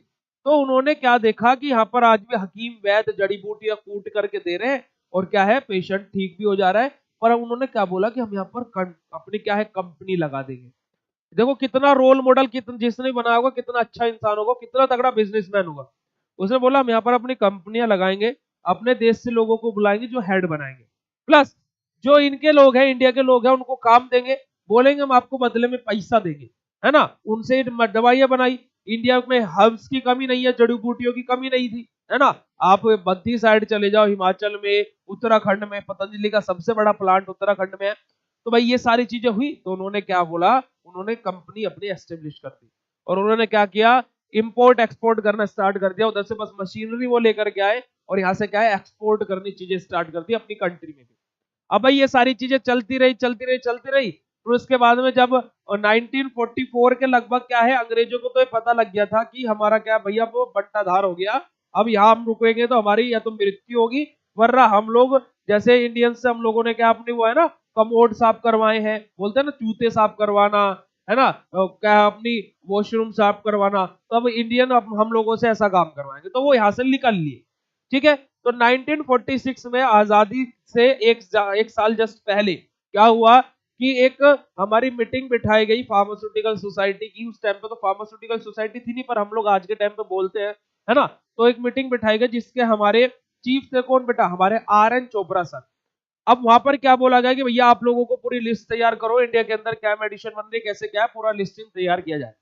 तो उन्होंने क्या देखा कि यहाँ पर आज भी हकीम वैद्य जड़ी बूटियां कूट करके दे रहे हैं और क्या है, पेशेंट ठीक भी हो जा रहा है। पर उन्होंने क्या बोला कि हम यहाँ पर अपनी क्या है, कंपनी लगा देंगे। देखो कितना रोल मॉडल, कितना जिसने बनाया होगा कितना अच्छा इंसान होगा, कितना तगड़ा बिजनेसमैन होगा। उसने बोला हम यहाँ पर अपनी कंपनियां लगाएंगे, अपने देश से लोगों को बुलाएंगे जो हेड बनाएंगे, प्लस जो इनके लोग हैं, इंडिया के लोग हैं, उनको काम देंगे, बोलेंगे हम आपको बदले में पैसा देंगे, है ना। उनसे दवाइयां बनाई। इंडिया में हर्ब्स की कमी नहीं है, जड़ी बूटियों की कमी नहीं थी, है ना। आप बद्दी साइड चले जाओ, हिमाचल में, उत्तराखंड में पतंजलि का सबसे बड़ा प्लांट उत्तराखंड में है। तो भाई ये सारी चीजें हुई तो उन्होंने क्या बोला, उन्होंने कंपनी अपनी एस्टेब्लिश कर दी और उन्होंने क्या किया, इंपोर्ट एक्सपोर्ट करना स्टार्ट कर दिया। उधर से बस मशीनरी वो लेकर के आए और यहाँ से क्या है, एक्सपोर्ट करनी चीजें स्टार्ट कर दी अपनी कंट्री में भी। अब भाई ये सारी चीजें चलती रही चलती रही चलती रही। फिर उसके बाद में जब 1944 के लगभग क्या है, अंग्रेजों को तो ये पता लग गया था कि हमारा क्या भैया वो बंटाधार हो गया, अब यहाँ हम रुकेंगे तो हमारी या तो मृत्यु होगी, वरना हम लोग जैसे इंडियंस से हम लोगों ने क्या अपनी वो है ना कमोड साफ करवाए हैं, बोलते हैं ना जूते साफ करवाना, है ना, क्या अपनी वॉशरूम साफ करवाना, तो अब इंडियन हम लोगों से ऐसा काम करवाएंगे, तो वो यहाँ से निकल लिए। ठीक है, तो 1946 में आजादी से एक साल जस्ट पहले क्या हुआ कि एक हमारी मीटिंग बिठाई गई फार्मास्यूटिकल सोसाइटी की। उस टाइम पे तो फार्मास्यूटिकल सोसाइटी थी नहीं, पर हम लोग आज के टाइम पे बोलते हैं, है ना। तो एक मीटिंग बिठाई गई जिसके हमारे चीफ थे कौन बेटा, हमारे RN चोपड़ा सर। अब वहां पर क्या बोला गया कि भैया आप लोगों को पूरी लिस्ट तैयार करो, इंडिया के अंदर क्या मेडिसिन बन रही है, कैसे क्या है, पूरा लिस्टिंग तैयार किया जाए।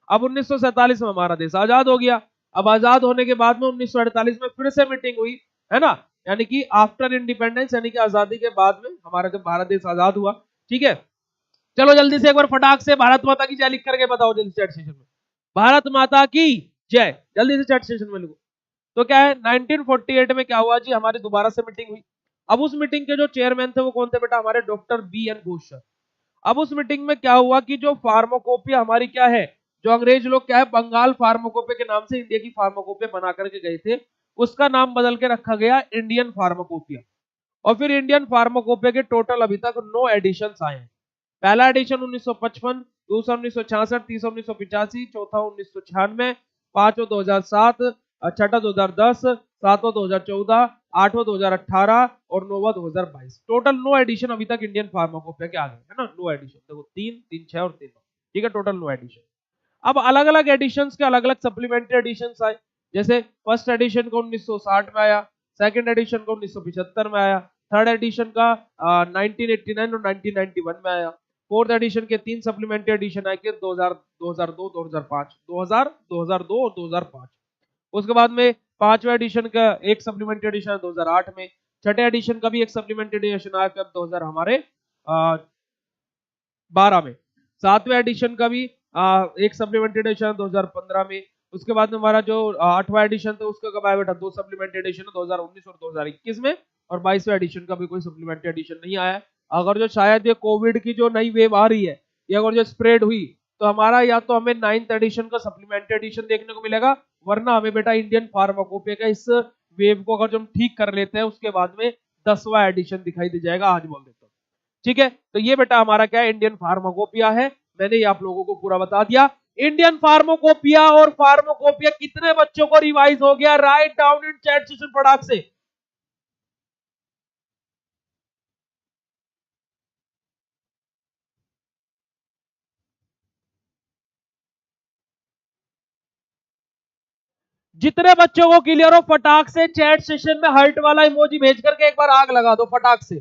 अब 1947 में हमारा देश आजाद हो गया। अब आजाद होने के बाद में 1948 में फिर से मीटिंग हुई, है ना, यानी कि आफ्टर इंडिपेंडेंस, यानी कि आजादी के बाद में हमारा जब भारत देश आजाद हुआ। ठीक है, चलो जल्दी से एक बार फटाक से भारत माता की जय लिख करके बताओ जल्दी चैट सेशन में, भारत माता की जय, जल्दी से चैट सेशन में लिखो। तो क्या है 1948 में क्या हुआ जी, हमारी दोबारा से मीटिंग हुई। अब उस मीटिंग के जो चेयरमैन थे वो कौन थे बेटा, हमारे डॉक्टर BN घोष सर। अब उस मीटिंग में क्या हुआ कि जो फार्माकोपिया हमारी क्या है, जो अंग्रेज लोग क्या है बंगाल फार्माकोपिया के नाम से इंडिया की फार्माकोपिया बना करके गए थे, उसका नाम बदल के रखा गया इंडियन फार्माकोपिया। और फिर इंडियन फार्माकोपिया के टोटल अभी तक 9 एडिशन आए हैं। पहला एडिशन 1955, दूसरा 1966, तीसरा 1985, चौथा 1996, पांचवा 2007, छठा 2010, सातवां 2014, आठवां 2018 और नौवां 2022। टोटल 9 एडिशन अभी तक इंडियन फार्माकोपिया के आ गए, है ना। 9 एडिशन देखो, 3 3 6 और 3 9, ठीक है, टोटल 9 एडिशन। अब अलग अलग एडिशन के अलग अलग सप्लीमेंट्री एडिशन आए। जैसे फर्स्ट एडिशन को 1960 में आया, सेकंड एडिशन को 1975 में आया, थर्ड एडिशन का 1989 और 1991 में आया, फोर्थ एडिशन के 3 सप्लीमेंट्री एडिशन आए के 2000, 2002, 2005, 2000, 2002 और 2005। उसके बाद में पांचवा एडिशन का एक सप्लीमेंट्री एडिशन 2008 में, छठे एडिशन का भी एक सप्लीमेंट्री एडिशन आया कब 2000 हमारे 12 में, सातवें एडिशन का भी एक सप्लीमेंट्री एडिशन 2015 में। उसके बाद में हमारा जो आठवां एडिशन था उसका कब आया बेटा, 2 सप्लीमेंट्री एडिशन 2019 और 2021 में, और 22वें एडिशन का भी कोई सप्लीमेंट्री एडिशन नहीं आया। अगर जो शायद ये कोविड की जो नई वेव आ रही है, ये अगर जो स्प्रेड हुई तो हमारा या तो हमें 9th एडिशन का सप्लीमेंट्री एडिशन देखने को मिलेगा, वरना हमें बेटा इंडियन फार्माकोपिया का इस वेव को अगर जो हम ठीक कर लेते हैं उसके बाद में 10वां एडिशन दिखाई दे जाएगा, आज बोल देता हूँ। ठीक है, तो ये बेटा हमारा क्या है, इंडियन फार्माकोपिया है। मैंने ये आप लोगों को पूरा बता दिया। इंडियन फार्माकोपिया और फार्माकोपिया कितने बच्चों को रिवाइज हो गया, right down in chat session फटाक से। जितने बच्चों को क्लियर हो फटाक से चैट सेशन में हर्ट वाला इमोजी भेज करके एक बार आग लगा दो फटाक से,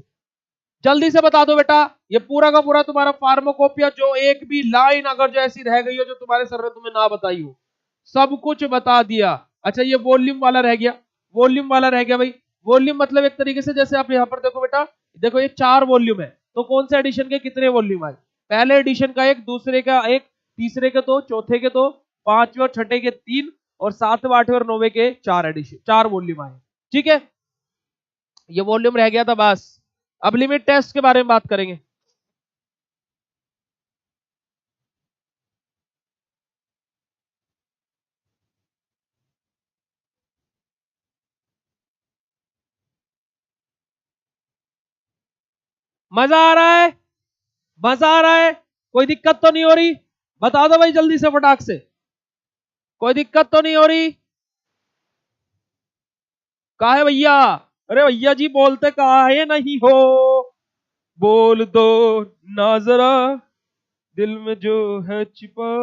जल्दी से बता दो बेटा। ये पूरा का पूरा तुम्हारा फार्माकोपिया, जो एक भी लाइन अगर जो ऐसी रह गई हो जो तुम्हारे सर ने तुम्हें ना बताई हो, सब कुछ बता दिया। अच्छा ये वॉल्यूम वाला रह गया, वॉल्यूम वाला रह गया भाई। वॉल्यूम मतलब एक तरीके से जैसे आप यहाँ पर देखो बेटा, देखो ये 4 वॉल्यूम है, तो कौन से एडिशन के कितने वॉल्यूम आए, पहले एडिशन का एक, दूसरे का एक, तीसरे के 2, चौथे के 2, पांचवें और छठे के 3 और सातवें आठवें और नौवें के 4 एडिशन, 4 वॉल्यूम आए। ठीक है, ये वॉल्यूम रह गया था बस। अब लिमिट टेस्ट के बारे में बात करेंगे। मजा आ रहा है? मजा आ रहा है? कोई दिक्कत तो नहीं हो रही? बता दो भाई जल्दी से फटाक से, कोई दिक्कत तो नहीं हो रही? कहा है भैया? अरे भैया जी बोलते कहा है नहीं हो, बोल दो ना जरा, दिल में जो है छिपा।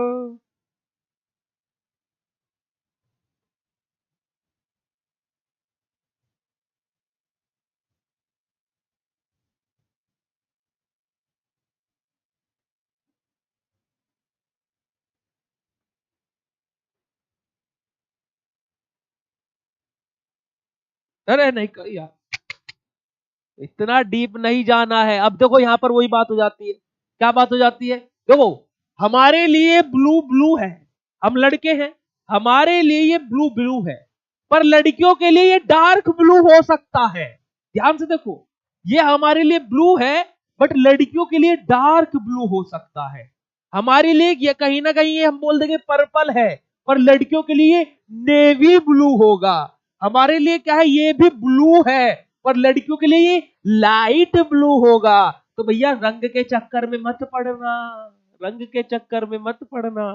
अरे नहीं यार, इतना डीप नहीं जाना है। अब देखो यहाँ पर वही बात हो जाती है। क्या बात हो जाती है? देखो, हमारे लिए ब्लू ब्लू है, हम लड़के हैं, हमारे लिए ये ब्लू ब्लू है, पर लड़कियों के लिए ये डार्क ब्लू हो सकता है। ध्यान से देखो, ये हमारे लिए ब्लू है, बट लड़कियों के लिए डार्क ब्लू हो सकता है। हमारे लिए ये कहीं ना कहीं ये हम बोल देंगे पर्पल है, पर लड़कियों के लिए नेवी ब्लू होगा। हमारे लिए क्या है, ये भी ब्लू है, पर लड़कियों के लिए ये लाइट ब्लू होगा। तो भैया रंग के चक्कर में मत पड़ना, रंग के चक्कर में मत पड़ना।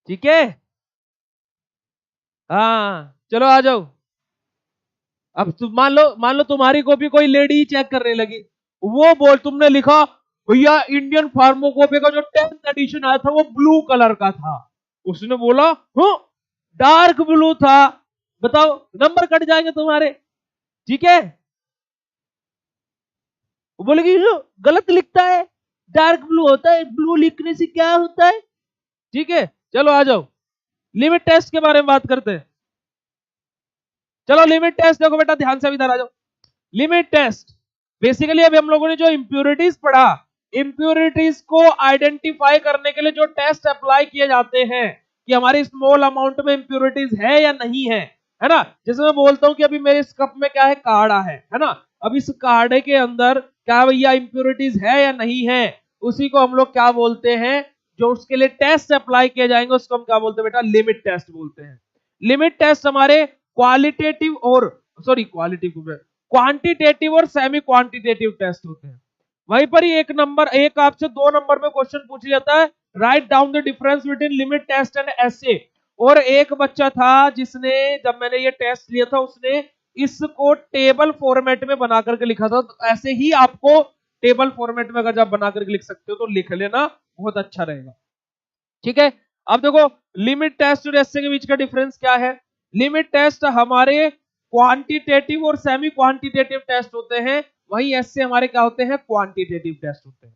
ठीक है? हाँ चलो आ जाओ। अब तुम मान लो तुम्हारी कॉपी कोई लेडी चेक करने लगी, वो बोल तुमने लिखा भैया इंडियन फार्मोकोपी का जो 10th एडिशन आया था वो ब्लू कलर का था। उसने बोला हाँ डार्क ब्लू था, बताओ नंबर कट जाएंगे तुम्हारे। ठीक है? वो बोलेगी जो गलत लिखता है, डार्क ब्लू होता है, ब्लू लिखने से क्या होता है। ठीक है? चलो आ जाओ, लिमिट टेस्ट के बारे में बात करते हैं। चलो लिमिट टेस्ट देखो बेटा, ध्यान से इधर आ जाओ। लिमिट टेस्ट बेसिकली अभी हम लोगों ने जो इंप्योरिटीज पढ़ा, इंप्योरिटीज को आइडेंटिफाई करने के लिए जो टेस्ट अप्लाई किए जाते हैं कि हमारी स्मॉल अमाउंट में इंप्योरिटीज है या नहीं है ना? जैसे मैं बोलता हूं कि अभी मेरे इस कप में क्या है, काढ़ा है ना? अब इस काढ़े के अंदर क्या भैया इंप्योरिटीज है या नहीं है, उसी को हम लोग क्या बोलते हैं, जो उसके लिए टेस्ट अप्लाई किए जाएंगे उसको हम क्या बोलते हैं बेटा, लिमिट टेस्ट बोलते हैं। लिमिट टेस्ट हमारे क्वालिटेटिव और सॉरी क्वालिटेटिव क्वांटिटेटिव और सेमी क्वांटिटेटिव टेस्ट होते हैं। वहीं पर ही एक आपसे 2 नंबर में क्वेश्चन पूछ जाता है, write down the difference between limit test and SA. और एक बच्चा था जिसने, जब मैंने ये टेस्ट लिया था, उसने इसको टेबल फॉर्मेट में बना करके लिखा था। तो ऐसे ही आपको टेबल फॉर्मेट में अगर आप बना करके लिख सकते हो तो लिख लेना, बहुत अच्छा रहेगा। ठीक है? अब देखो लिमिट टेस्ट और एसए के बीच का डिफरेंस क्या है। लिमिट टेस्ट हमारे क्वांटिटेटिव और सेमी क्वांटिटेटिव टेस्ट होते हैं, वहीं एसए हमारे क्या होते हैं, क्वांटिटेटिव टेस्ट होते हैं।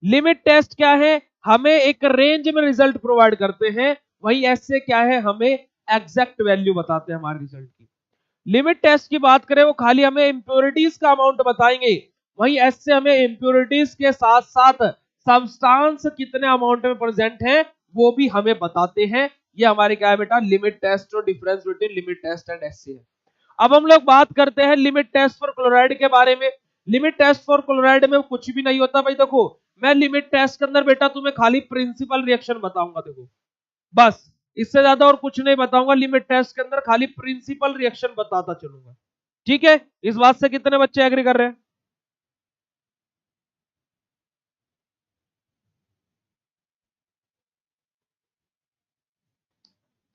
लिमिट टेस्ट क्या है, हमें एक रेंज में रिजल्ट प्रोवाइड करते हैं, वहीं एसए क्या है, हमें एग्जैक्ट वैल्यू बताते हैं हमारे रिजल्ट की। लिमिट टेस्ट की बात करें वो खाली हमें इंप्योरिटीज का अमाउंट बताएंगे, वहीं एसए हमें इंप्योरिटीज के साथ साथ सब्सटेंस कितने अमाउंट में प्रेजेंट है वो भी हमें बताते हैं। ये हमारे क्या है बेटा, लिमिट टेस्ट और difference between limit test and SA है। अब हम लोग बात करते हैं लिमिट टेस्ट फॉर क्लोराइड के बारे में। लिमिट टेस्ट फॉर क्लोराइड में कुछ भी नहीं होता भाई। देखो मैं लिमिट टेस्ट के अंदर बेटा तुम्हें खाली प्रिंसिपल रिएक्शन बताऊंगा, देखो बस, इससे ज्यादा और कुछ नहीं बताऊंगा। लिमिट टेस्ट के अंदर खाली प्रिंसिपल रिएक्शन बताता चलूंगा। ठीक है? इस बात से कितने बच्चे एग्री कर रहे हैं?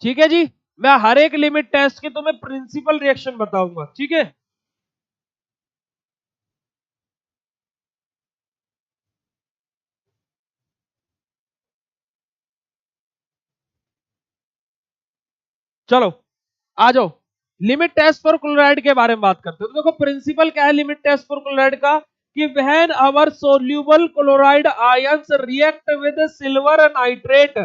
ठीक है जी, मैं हर एक लिमिट टेस्ट के तुम्हें प्रिंसिपल रिएक्शन बताऊंगा। ठीक है? चलो आ जाओ, लिमिट टेस्ट फॉर क्लोराइड के बारे में बात करते हैं। तो देखो प्रिंसिपल क्या है लिमिट टेस्ट फॉर क्लोराइड का, कि when our soluble chloride ions react with silver nitrate,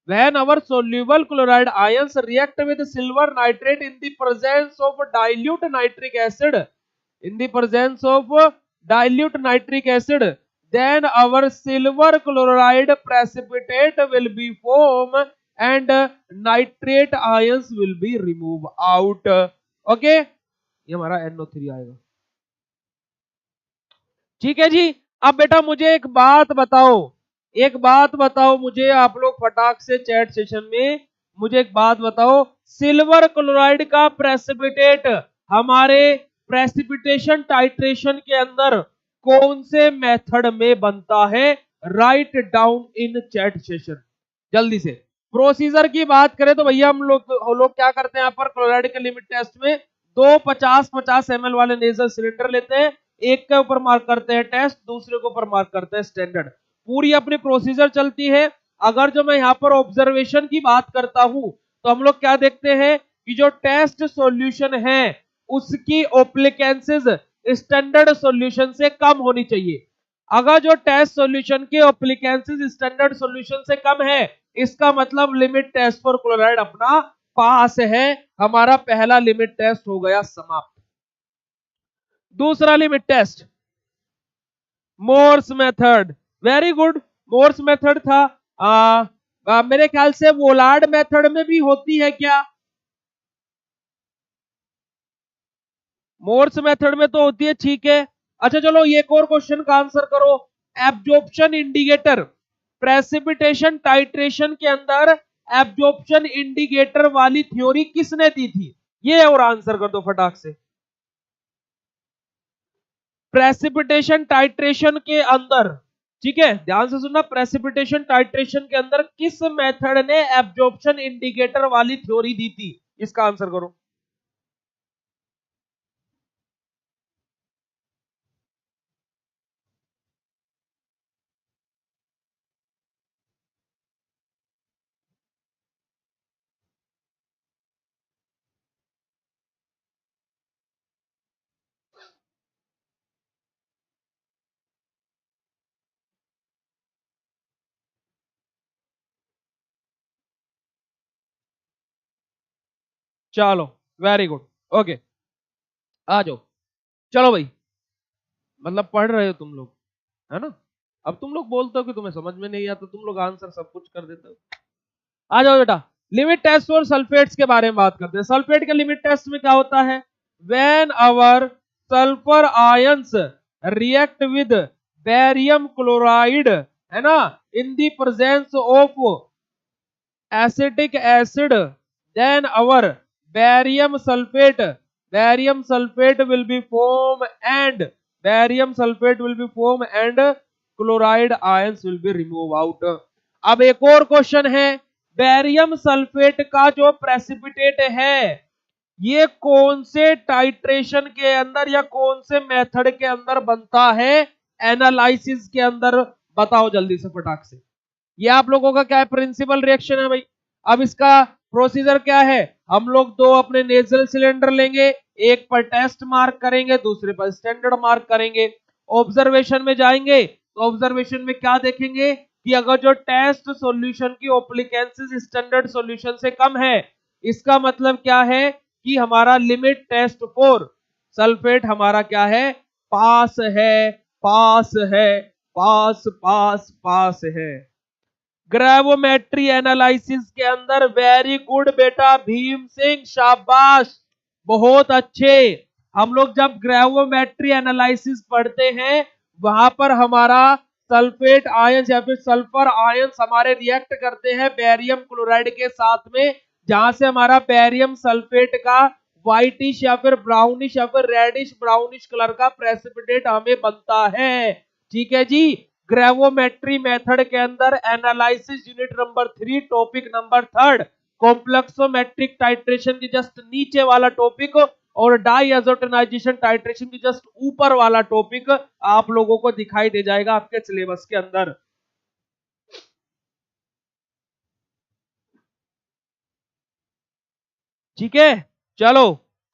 when our soluble chloride ions react with silver nitrate in the presence of dilute nitric acid, in the presence of dilute nitric acid, then our silver chloride precipitate will be formed and nitrate ions will be removed out. Okay, ये हमारा NO3 आएगा। ठीक है जी। अब बेटा मुझे एक बात बताओ, एक बात बताओ मुझे, आप लोग फटाक से चैट सेशन में मुझे एक बात बताओ, सिल्वर क्लोराइड का प्रेसिपिटेट हमारे प्रेसिपिटेशन टाइट्रेशन के अंदर कौन से मेथड में बनता है? Write down in chat session जल्दी से। प्रोसीजर की बात करें तो भैया हम लोग क्या करते हैं, यहाँ पर क्लोराइड के लिमिट टेस्ट में दो 50-50 ml वाले नेजल सिलेंडर लेते हैं, एक के ऊपर मार्क करते हैं टेस्ट, दूसरे के ऊपर मार्क करते हैं स्टैंडर्ड। पूरी अपनी प्रोसीजर चलती है। अगर जो मैं यहाँ पर ऑब्जर्वेशन की बात करता हूं तो हम लोग क्या देखते हैं कि जो टेस्ट सॉल्यूशन है उसकी ओप्लिकेंसेस स्टैंडर्ड सॉल्यूशन से कम होनी चाहिए। अगर जो टेस्ट सॉल्यूशन के ओप्लिकेंसेस स्टैंडर्ड सॉल्यूशन से कम है, इसका मतलब लिमिट टेस्ट फॉर क्लोराइड अपना पास है। हमारा पहला लिमिट टेस्ट हो गया समाप्त। दूसरा limit test Mohr's method, very good. Mohr's method था। मेरे ख्याल से वोलार्ड मेथड में भी होती है क्या? मोर्स मेथड में तो होती है, ठीक है। अच्छा चलो ये एक और क्वेश्चन का आंसर करो। एब्जॉर्प्शन इंडिकेटर प्रेसिपिटेशन टाइट्रेशन के अंदर एब्जॉर्प्शन इंडिकेटर वाली थ्योरी किसने दी थी? ये और आंसर कर दो फटाक से। प्रेसिपिटेशन टाइट्रेशन के अंदर, ठीक है ध्यान से सुनना, प्रेसिपिटेशन टाइट्रेशन के अंदर किस मेथड ने एब्जॉर्प्शन इंडिकेटर वाली थ्योरी दी थी? इसका आंसर करो। चलो वेरी गुड, ओके आ जाओ। चलो भाई, मतलब पढ़ रहे हो तुम लोग, है ना? अब तुम लोग बोलते हो कि तुम्हें समझ में नहीं आता, तुम लोग आंसर सब कुछ कर देते हो। आ जाओ बेटा, लिमिट टेस्ट और सल्फेट्स के बारे में बात करते हैं। सल्फेट के लिमिट टेस्ट में क्या होता है? When our sulphur ions react with barium chloride, है ना, in the presence of acetic acid, then our barium sulfate will be formed and barium sulfate will be formed and chloride ions will be removed out। अब एक और क्वेश्चन है, बेरियम सल्फेट का जो प्रेसिपिटेट है ये कौन से टाइट्रेशन के अंदर या कौन से मेथड के अंदर बनता है? एनालिसिस के अंदर। बताओ जल्दी से फटाक से। ये आप लोगों का क्या है? प्रिंसिपल रिएक्शन है भाई। अब इसका प्रोसीजर क्या है? हम लोग दो अपने नेजल सिलेंडर लेंगे, एक पर टेस्ट मार्क करेंगे, दूसरे पर स्टैंडर्ड मार्क करेंगे। ऑब्जर्वेशन में जाएंगे तो ऑब्जर्वेशन में क्या देखेंगे कि अगर जो टेस्ट सॉल्यूशन की ओप्लिकेंसेस स्टैंडर्ड सॉल्यूशन से कम है, इसका मतलब क्या है कि हमारा लिमिट टेस्ट फॉर सल्फेट हमारा क्या है? पास है, पास है, पास पास पास है। ग्रेवोमेट्री एनालिसिस के अंदर वेरी गुड बेटा भीम सिंह, शाबाश, बहुत अच्छे। हम लोग जब ग्रेवोमेट्री एनालिसिस पढ़ते हैं वहां पर हमारा सल्फेट आयंस या फिर सल्फर आयंस हमारे रिएक्ट करते हैं बेरियम क्लोराइड के साथ में, जहां से हमारा बेरियम सल्फेट का व्हाइटिश या फिर ब्राउनिश या फिर रेडिश ब्राउनिश कलर का प्रेसिपिटेट हमें बनता है। ठीक है जी। ग्रेवोमेट्री मेथड के अंदर analysis unit number 3 topic number 3 complexometric titration के जस्ट नीचे वाला टॉपिक और डाइएजोटेनाइजेशन टाइट्रेशन के जस्ट ऊपर वाला टॉपिक आप लोगों को दिखाई दे जाएगा आपके सिलेबस के अंदर। ठीक है चलो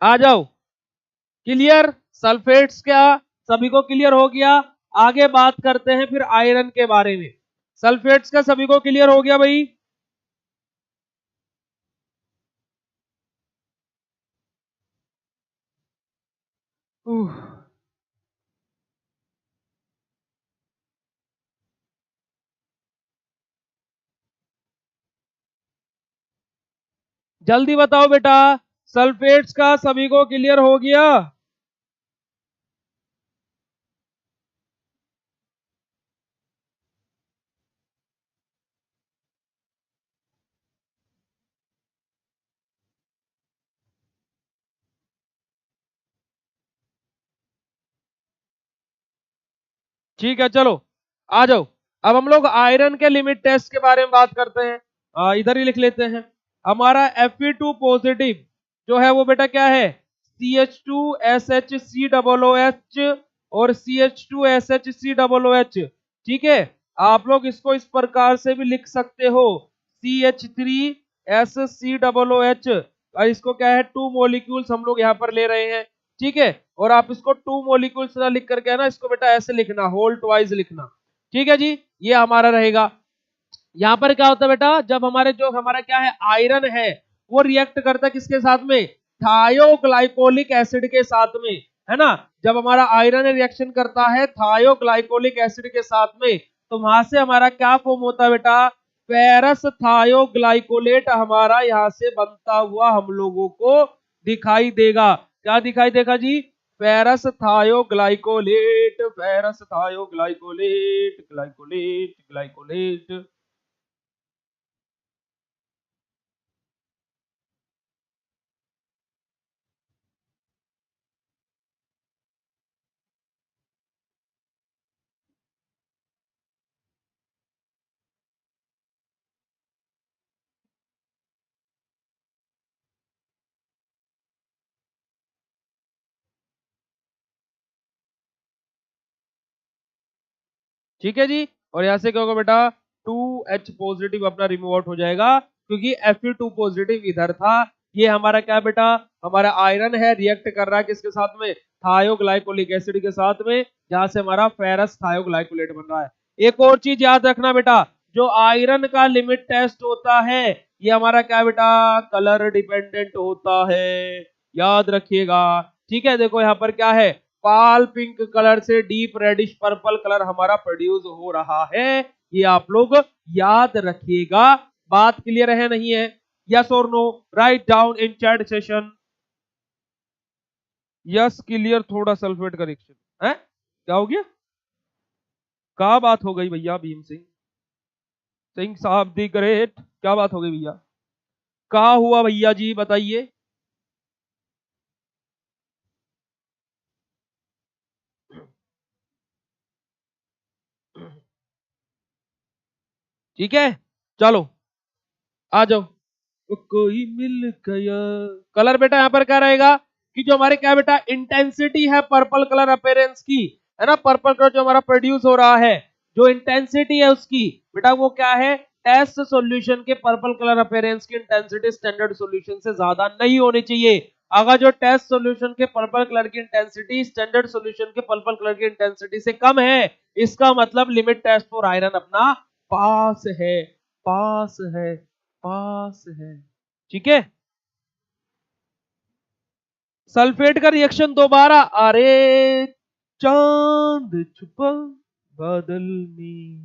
आ जाओ। क्लियर? सल्फेट्स क्या सभी को क्लियर हो गया? आगे बात करते हैं फिर आयरन के बारे में। सल्फेट्स का सभी को क्लियर हो गया भाई? जल्दी बताओ बेटा, सल्फेट्स का सभी को क्लियर हो गया? ठीक है, चलो आ जाओ। अब हम लोग आयरन के लिमिट टेस्ट के बारे में बात करते हैं। इधर ही लिख लेते हैं। हमारा Fe2 पॉजिटिव जो है वो बेटा क्या है, CH2SHCOOH और CH2SHCOOH। ठीक है, आप लोग इसको इस प्रकार से भी लिख सकते हो, CH3SCOOH। और इसको क्या है, 2 मॉलिक्यूल्स हम लोग यहाँ पर ले रहे हैं। ठीक है, और आप इसको 2 मॉलिक्यूल्स ना लिख करके है ना, इसको बेटा ऐसे लिखना, होल्ट वाइज लिखना। ठीक है जी, ये हमारा रहेगा। यहाँ पर क्या होता है बेटा, जब हमारे जो हमारा क्या है आयरन है, वो रिएक्ट करता है किसके साथ में, थायोग्लाइकोलिक एसिड के साथ में, है ना। जब हमारा आयरन रिएक्शन करता है थायोग्लाइकोलिक एसिड के साथ में, तो वहां से हमारा क्या फॉर्म होता है बेटा, फेरस थायोग्लाइकोलेट हमारा यहाँ से बनता हुआ हम लोगों को दिखाई देगा। क्या दिखाई देगा जी, फेरस थायोग्लाइकोलेट, फेरस थायोग्लाइकोलेट, ग्लाइकोलेट ग्लाइकोलेट। ठीक है जी, और यहां से क्या होगा बेटा, 2H पॉजिटिव अपना रिमूव आउट हो जाएगा, क्योंकि Fe2 पॉजिटिव इधर था। ये हमारा क्या बेटा, हमारा आयरन है, रिएक्ट कर रहा है किसके साथ में, थायोग्लाइकोलिक एसिड के साथ में, जहां से हमारा फेरस थायोग्लाइकोलेट बन रहा है। एक और चीज याद रखना बेटा, जो आयरन का लिमिट टेस्ट होता है, ये हमारा क्या बेटा, कलर डिपेंडेंट होता है, याद रखिएगा। ठीक है, देखो यहाँ पर क्या है, पाल पिंक कलर से डीप रेडिश पर्पल कलर हमारा प्रोड्यूस हो रहा है, ये आप लोग याद रखिएगा। बात क्लियर है नहीं है, यस और no, write down in chat session. Yes clear, थोड़ा सल्फेट का रिएक्शन है, क्या हो गया, क्या बात हो गई भैया भीम सिंह, सिंह साहब दी ग्रेट, क्या बात हो गई भैया, क्या हुआ भैया जी बताइए। ठीक है, चलो आ जाओ। तो कोई मिल गया। कलर बेटा यहाँ पर क्या रहेगा, कि जो हमारे क्या बेटा इंटेंसिटी है पर्पल कलर अपेरेंस की, है ना, पर्पल कलर जो हमारा प्रोड्यूस हो रहा है, जो इंटेंसिटी है उसकी बेटा वो क्या है, टेस्ट सॉल्यूशन के पर्पल कलर अपेरेंस की इंटेंसिटी स्टैंडर्ड सॉल्यूशन से ज्यादा नहीं होनी चाहिए। अगर जो टेस्ट सॉल्यूशन के पर्पल कलर की इंटेंसिटी स्टैंडर्ड सॉल्यूशन के पर्पल कलर की इंटेंसिटी से कम है, इसका मतलब लिमिट टेस्ट फॉर आयरन अपना पास है, पास है, पास है। ठीक है, सल्फेट का रिएक्शन दोबारा, अरे चांद छुपा बादल में,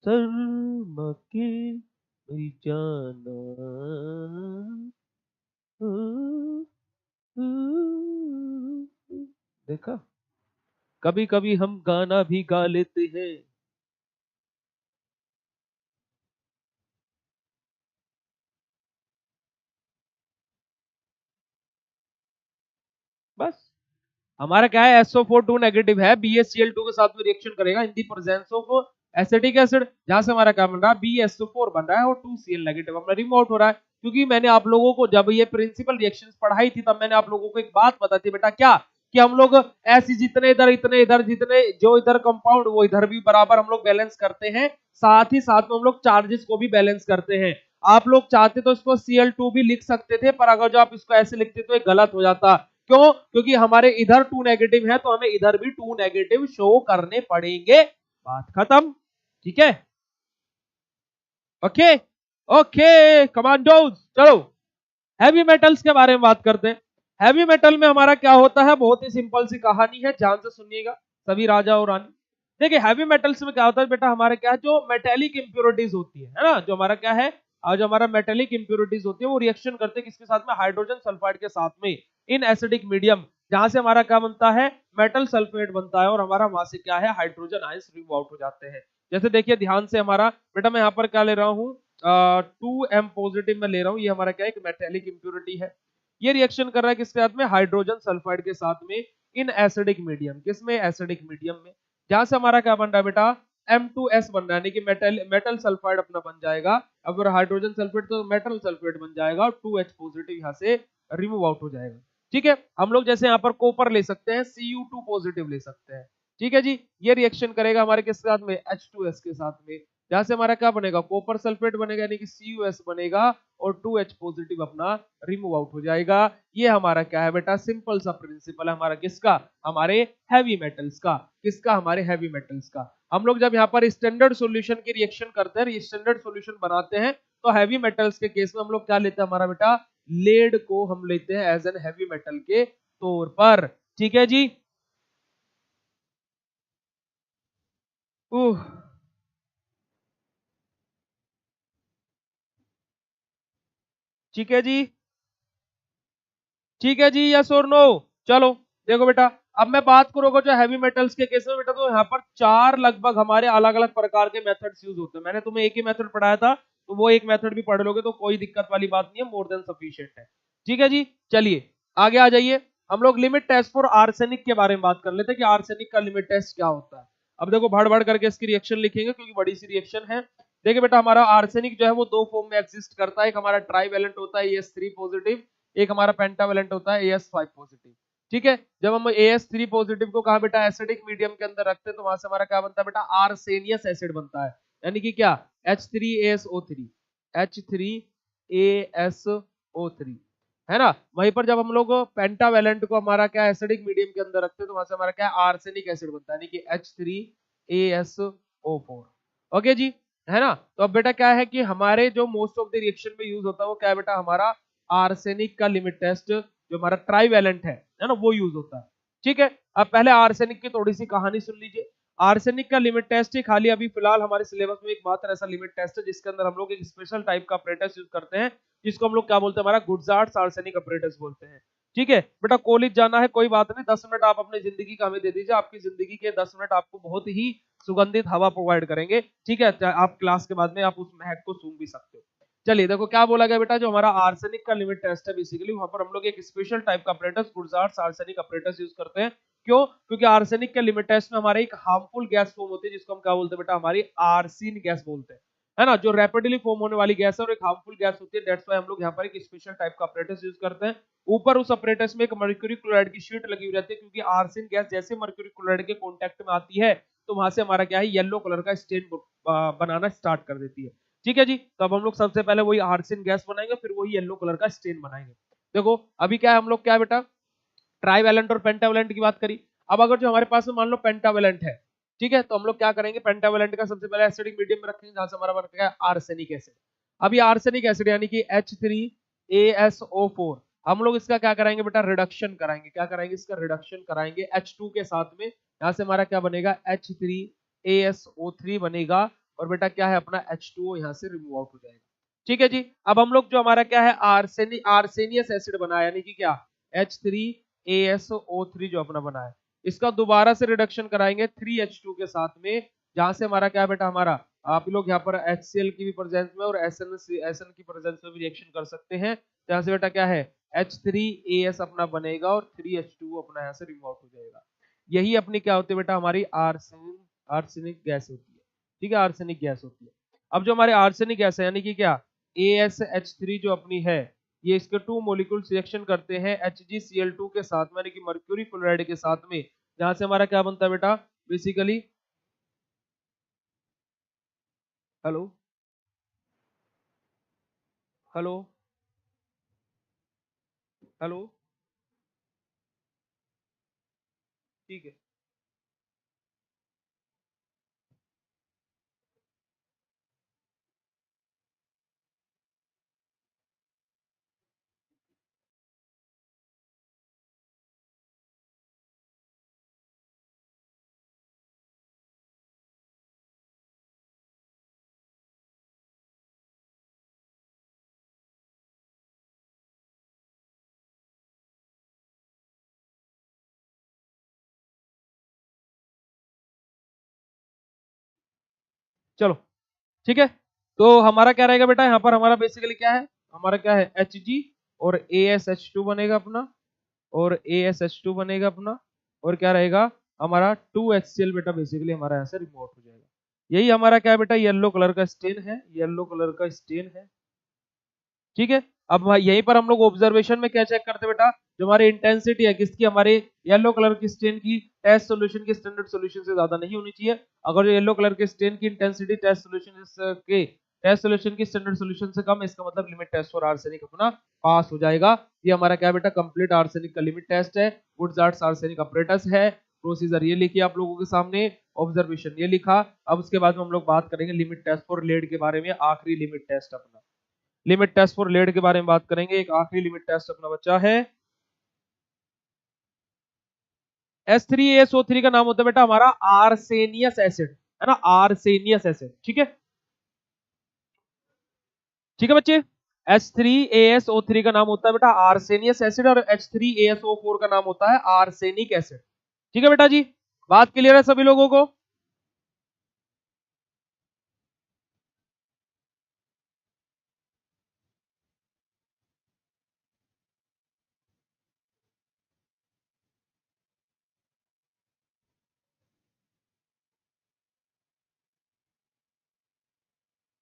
शर्माके मिल जाना, देखा, कभी कभी हम गाना भी गा लेते हैं। बस हमारा क्या है, SO4 नेगेटिव है, BaCl2 के साथ में रिएक्शन करेगा in the presence of acetic acid, जहां से हमारा क्या बन रहा है, BaSO4 बन रहा है और 2Cl नेगेटिव अपना रिमूव आउट हो रहा है। क्योंकि मैंने आप लोगों को जब ये प्रिंसिपल रिएक्शंस पढ़ाई थी, तब मैंने आप लोगों को एक बात बताई थी बेटा, क्या कि हम लोग ऐसी जितने इधर इतने इधर, जितने जो इधर कंपाउंड वो इधर भी बराबर हम लोग बैलेंस करते हैं, साथ ही साथ में हम लोग चार्जेस को भी बैलेंस करते हैं। आप लोग चाहते तो इसको Cl2 भी लिख सकते थे, पर अगर जो आप इसको ऐसे लिखते तो ये गलत हो जाता। क्यों, क्योंकि हमारे इधर 2 नेगेटिव है, तो हमें इधर भी 2 नेगेटिव शो करने पड़ेंगे, बात खत्म। ठीक है, ओके, ओके कमांडोज, चलो हैवी मेटल्स के बारे में बात करते हैं। हैवी मेटल में हमारा क्या होता है, बहुत ही सिंपल सी कहानी है, ध्यान से सुनिएगा सभी राजा और रानी। देखिए हैवी मेटल्स में क्या होता है बेटा, हमारे क्या जो मेटेलिक इंप्योरिटीज होती है ना, जो हमारा क्या है, और जो हमारा मेटेलिक इंप्योरिटीज होती है वो रिएक्शन करते हैं किसके साथ में, हाइड्रोजन सल्फाइड के साथ में इन एसिडिक मीडियम, जहां से हमारा क्या बनता है, मेटल सल्फेट बनता है, और हमारा वहां से क्या है, हाइड्रोजन आयंस रिमूव आउट हो जाते हैं। जैसे देखिए ध्यान से, हमारा बेटा मैं यहाँ पर क्या ले रहा हूँ, 2M पॉजिटिव में ले रहा हूँ, ये हमारा क्या है, एक मेटेलिक इंप्योरिटी है। ये रिएक्शन कर रहा है किसके साथ में, हाइड्रोजन सल्फाइड के साथ में, इन एसिडिक मीडियम, किसमें? एसिडिक मीडियम में। जहां से हमारा क्या बन रहा है बेटा? M2S बन रहा है, यानी कि मेटल सल्फाइड अपना बन जाएगा। अगर हाइड्रोजन सल्फेट तो मेटल सल्फेट बन जाएगा और 2H पॉजिटिव यहाँ से रिमूव आउट हो जाएगा। ठीक है, हम लोग जैसे यहाँ पर कॉपर ले सकते हैं, Cu2 पॉजिटिव ले सकते हैं। ठीक है जी, ये रिएक्शन करेगा हमारे किसके साथ में? H2S के साथ में। जहां से हमारा क्या बनेगा? कॉपर सल्फेट बनेगा, यानी कि CuS बनेगा और 2H पॉजिटिव अपना रिमूव आउट हो जाएगा। ये हमारा क्या है बेटा? सिंपल सा प्रिंसिपल है हमारा, किसका? हमारे हैवी मेटल्स का। किसका? हमारे हैवी मेटल्स का। हम लोग जब यहाँ पर स्टैंडर्ड सॉल्यूशन की रिएक्शन करते हैं, स्टैंडर्ड सॉल्यूशन बनाते हैं, तो हैवी मेटल्स के केस में हम लोग क्या लेते हैं हमारा बेटा? लेड को हम लेते हैं एज एन हैवी मेटल के तौर पर। ठीक है जी। ठीक है जी, ठीक है जी, यस और नो। चलो देखो बेटा, अब मैं बात करूंगा जो हैवी मेटल्स के केस में बेटा, तो यहाँ पर चार लगभग हमारे अलग अलग प्रकार के मेथड्स यूज होते हैं। मैंने तुम्हें एक ही मेथड पढ़ाया था, तो वो एक मेथड भी पढ़ लोगे तो कोई दिक्कत वाली बात नहीं है, मोर देन सफिशिएंट है। ठीक है जी, चलिए आगे आ जाइए। हम लोग लिमिट टेस्ट फॉर आर्सेनिक के बारे में बात कर लेते हैं कि आर्सेनिक का लिमिट टेस्ट क्या होता है। अब देखो भड़ भड़ करके इसकी रिएक्शन लिखेंगे क्योंकि बड़ी सी रिएक्शन है। देखिए बेटा, हमारा आर्सेनिक जो है वो दो फॉर्म में एग्जिस्ट करता है। एक हमारा ट्राइवेलेंट होता है AS3 पॉजिटिव, एक हमारा पेंटावेलेंट होता है AS5 पॉजिटिव। ठीक है, जब हम AS3 पॉजिटिव को कहा बेटा एसिडिक मीडियम के अंदर रखते हैं, तो वहां से हमारा क्या बनता है बेटा? आर्सेनियस एसिड बनता है, यानी कि क्या? H3ASO3, H3ASO3, है ना। वहीं पर जब हम लोग पेंटावेलेंट को हमारा क्या एसिडिक मीडियम के अंदर रखते हैं, तो वहां से हमारा क्या? आर्सेनिक एसिड बनता है, यानी कि H3ASO4। ओके जी, है ना। तो अब बेटा क्या है कि हमारे जो मोस्ट ऑफ द रिएक्शन में यूज होता है वो क्या है बेटा? हमारा आर्सेनिक का लिमिट टेस्ट, जो हमारा ट्राइवेलेंट है ना, वो यूज होता है। ठीक है, अब पहले आर्सेनिक की थोड़ी सी कहानी सुन लीजिए। आर्सेनिक का लिमिट टेस्ट ही खाली अभी फिलहाल हमारे सिलेबस में एकमात्र ऐसा लिमिट टेस्ट है जिसके अंदर हम लोग एक स्पेशल टाइप का अपरेटस यूज करते हैं, जिसको हम लोग क्या बोलते हैं? हमारा गुडजार्ट्स आर्सेनिक अपरेटस बोलते हैं। ठीक है बेटा, कॉलेज जाना है कोई बात नहीं, 10 मिनट आप अपनी जिंदगी का हमें दे दीजिए, आपकी जिंदगी के 10 मिनट आपको बहुत ही सुगंधित हवा प्रोवाइड करेंगे। ठीक है, आप क्लास के बाद में आप उस महक को सूंघ भी सकते हो। चलिए देखो क्या बोला गया बेटा, जो हमारा आर्सेनिक का लिमिट टेस्ट है बेसिकली, वहां पर हम लोग एक स्पेशल टाइप का अपरेटस गुडजार्ट्स आर्सेनिक अपरेटस यूज करते हैं। क्यों? क्योंकि आर्सेनिक के लिमिट टेस्ट में हमारे एक हार्मफुल गैस फॉर्म होती है जिसको हम क्या बोलते हैं बेटा? हमारी आर्सिन गैस बोलते हैं, है ना, जो रैपिडली फॉर्म होने वाली गैस है और एक हार्मफुल गैस होती है। दैट्स व्हाई हम लोग यहाँ पर एक स्पेशल टाइप का अपरेटस यूज करते हैं। ऊपर उस अपरेटस में एक मर्क्यूरी क्लोराइड की शीट लगी हुई रहती है, क्योंकि आर्सिन गैस जैसे मर्क्यूरी क्लोराइड के कॉन्टेक्ट में आती है तो वहां से हमारा क्या है? येलो कलर का स्टेन बनाना स्टार्ट कर देती है। ठीक है जी, तो अब हम लोग सबसे पहले वही आर्सिन गैस बनाएंगे, फिर वही येलो कलर का स्टेन बनाएंगे। देखो अभी क्या है, हम लोग क्या है बेटा? ट्राइवेलेंट और पेंटावेलेंट की बात करी। अब अगर जो हमारे पास में मान लो पेंटावेलेंट है, ठीक है, तो हम लोग क्या करेंगे? पेंटावेलेंट का सबसे पहले एसिडिक मीडियम में रखेंगे, जहां से हमारा बन गया आर्सेनिक एसिड। अब ये आर्सेनिक एसिड यानी कि H3ASO4, हम लोग इसका क्या कराएंगे बेटा? रिडक्शन कराएंगे। क्या कराएंगे? इसका रिडक्शन कराएंगे H2 के साथ में। यहाँ से हमारा क्या बनेगा? H3ASO3 बनेगा, और बेटा क्या है? अपना H2O यहाँ से रिमूव आउट हो जाएगा। ठीक है जी, अब हम लोग जो हमारा क्या है? आर्सेनियस एसिड बनाया, यानी कि क्या? H3ASO3 जो अपना बना है, इसका दोबारा से रिडक्शन कराएंगे 3H2 के साथ में, जहां से हमारा क्या है बेटा? हमारा आप लोग यहाँ पर HCl की भी प्रेजेंस में और SN की प्रेजेंस में भी रिएक्शन कर सकते हैं। जहां से बेटा क्या है? H3AS अपना बनेगा और 3H2 अपना यहाँ से रिमूव आउट हो जाएगा। यही अपनी क्या होती है बेटा? हमारी आर्सेनिक गैस होती है। ठीक है, आर्सेनिक गैस होती है। अब जो हमारे आर्सेनिक गैस है, यानी कि क्या? ASH3 जो अपनी है, ये इसके टू मॉलिक्यूल्स रिएक्शन करते हैं HgCl2 के साथ में, यानी कि मर्क्यूरी क्लोराइड के साथ में, जहां से हमारा क्या बनता है बेटा? बेसिकली, हेलो हेलो हेलो, ठीक है। चलो ठीक है, तो हमारा क्या रहेगा बेटा? यहाँ पर हमारा बेसिकली क्या है? हमारा क्या है? Hg और ASH2 बनेगा अपना, और ASH2 बनेगा अपना, और क्या रहेगा हमारा 2HCl बेटा बेसिकली हमारा यहाँ से रिमूव हो जाएगा। यही हमारा क्या है बेटा येलो कलर का स्टेन है, येलो कलर का स्टेन है। ठीक है, अब यहीं पर हम लोग ऑब्जर्वेशन में क्या चेक करते हैं बेटा, जो हमारी इंटेंसिटी है किसकी, हमारे येलो कलर की स्टेन की टेस्ट सॉल्यूशन की स्टैंडर्ड सॉल्यूशन से ज्यादा नहीं होनी चाहिए। अगर येलो कलर के स्टेन की इंटेंसिटी टेस्ट सॉल्यूशन की स्टैंडर्ड सॉल्यूशन से कम है, इसका मतलब लिमिट टेस्ट फॉर आर्सेनिक अपना पास हो जाएगा। ये हमारा क्या बेटा कंप्लीट आर्सेनिक का लिमिट टेस्ट है। वुड्स आर्ट्स आर्सेनिक अपरेटस है। प्रोसीजर ये लिखी आप लोगों के सामने, ऑब्जर्वेशन ये लिखा। अब उसके बाद में हम लोग बात करेंगे लिमिट टेस्ट फॉर लेड के बारे में, आखिरी लिमिट टेस्ट अपना लिमिट टेस्ट फॉर लेड के बारे में बात करेंगे। एक आखिरी लिमिट टेस्ट अपना बच्चा है H3ASO3 का नाम होता है बेटा हमारा आर्सेनियस एसिड, है ना, आर्सेनियस एसिड। ठीक है, ठीक है बच्चे, H3ASO3 का नाम होता है बेटा आर्सेनियस एसिड और H3ASO4 का नाम होता है आर्सेनिक एसिड। ठीक है बेटा जी, बात क्लियर है सभी लोगों को?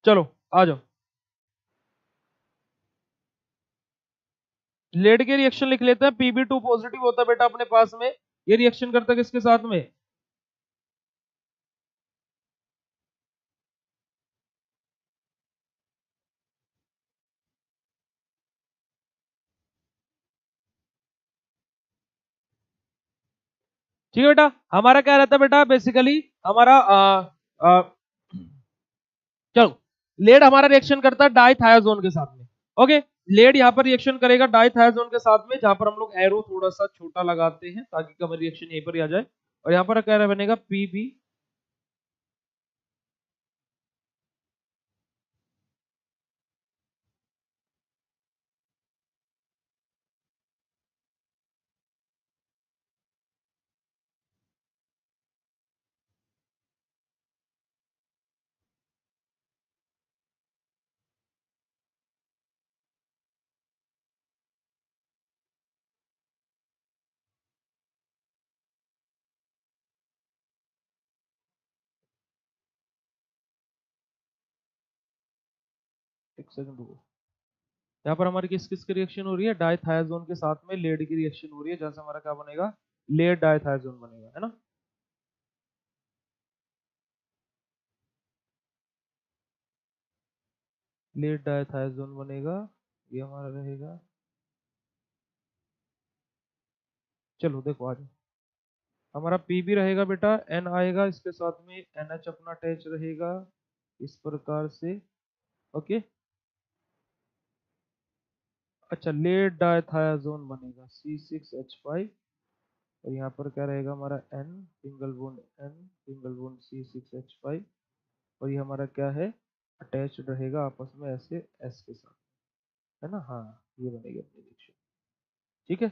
चलो आ जाओ, लेड के रिएक्शन लिख लेते हैं। Pb2 पॉजिटिव होता है बेटा अपने पास में, ये रिएक्शन करता है किसके साथ में, ठीक है बेटा। हमारा क्या रहता है बेटा बेसिकली हमारा चलो, लेड हमारा रिएक्शन करता है डाइथायोजोन के साथ में। ओके, लेड यहाँ पर रिएक्शन करेगा डाइथायोजोन के साथ में, जहां पर हम लोग एरो थोड़ा सा छोटा लगाते हैं ताकि कमर रिएक्शन यहीं पर ही आ जाए। और यहाँ पर क्या बनेगा Pb, एक सेकंड रुको। यहाँ पर हमारी किस किस की रिएक्शन हो रही है, डाइथायोजोन के साथ में लेड की रिएक्शन हो रही है, जैसे हमारा क्या बनेगा, लेड डाइथायोजोन बनेगा, है ना। लेड डाइथायोजोन बनेगा, ये हमारा रहेगा। चलो देखो आज हमारा Pb रहेगा बेटा, N आएगा, इसके साथ में NH अपना अटैच रहेगा इस प्रकार से। ओके, अच्छा, लेड डाइथायोजोन बनेगा C6H5, और यहाँ पर क्या रहेगा हमारा N सिंगल बॉन्ड C6H5, और ये हमारा क्या है अटैच्ड रहेगा आपस में ऐसे S के साथ, है ना। हाँ, ये बनेगी अपनी रिएक्शन। ठीक है,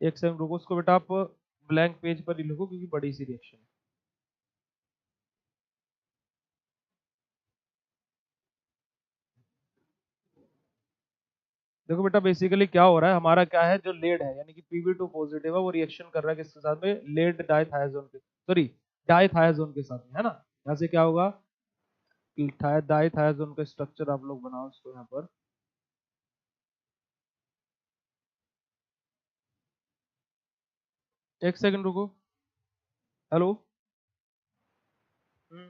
एक सेकंड रुको, उसको बेटा आप ब्लैंक पेज पर ही लिखो क्योंकि बड़ी सी रिएक्शन है। देखो बेटा बेसिकली क्या हो रहा है, हमारा क्या है जो लेड है यानी कि Pb2 पॉजिटिव है, वो रिएक्शन कर रहा है किसके साथ में, लेड डाइथायोजोन के, सॉरी डाइथायोजोन के साथ में, है ना। यहाँ से क्या होगा, डाइथायोजोन का स्ट्रक्चर आप लोग बनाओ इसको यहाँ पर। एक सेकंड रुको, हेलो। हम्म,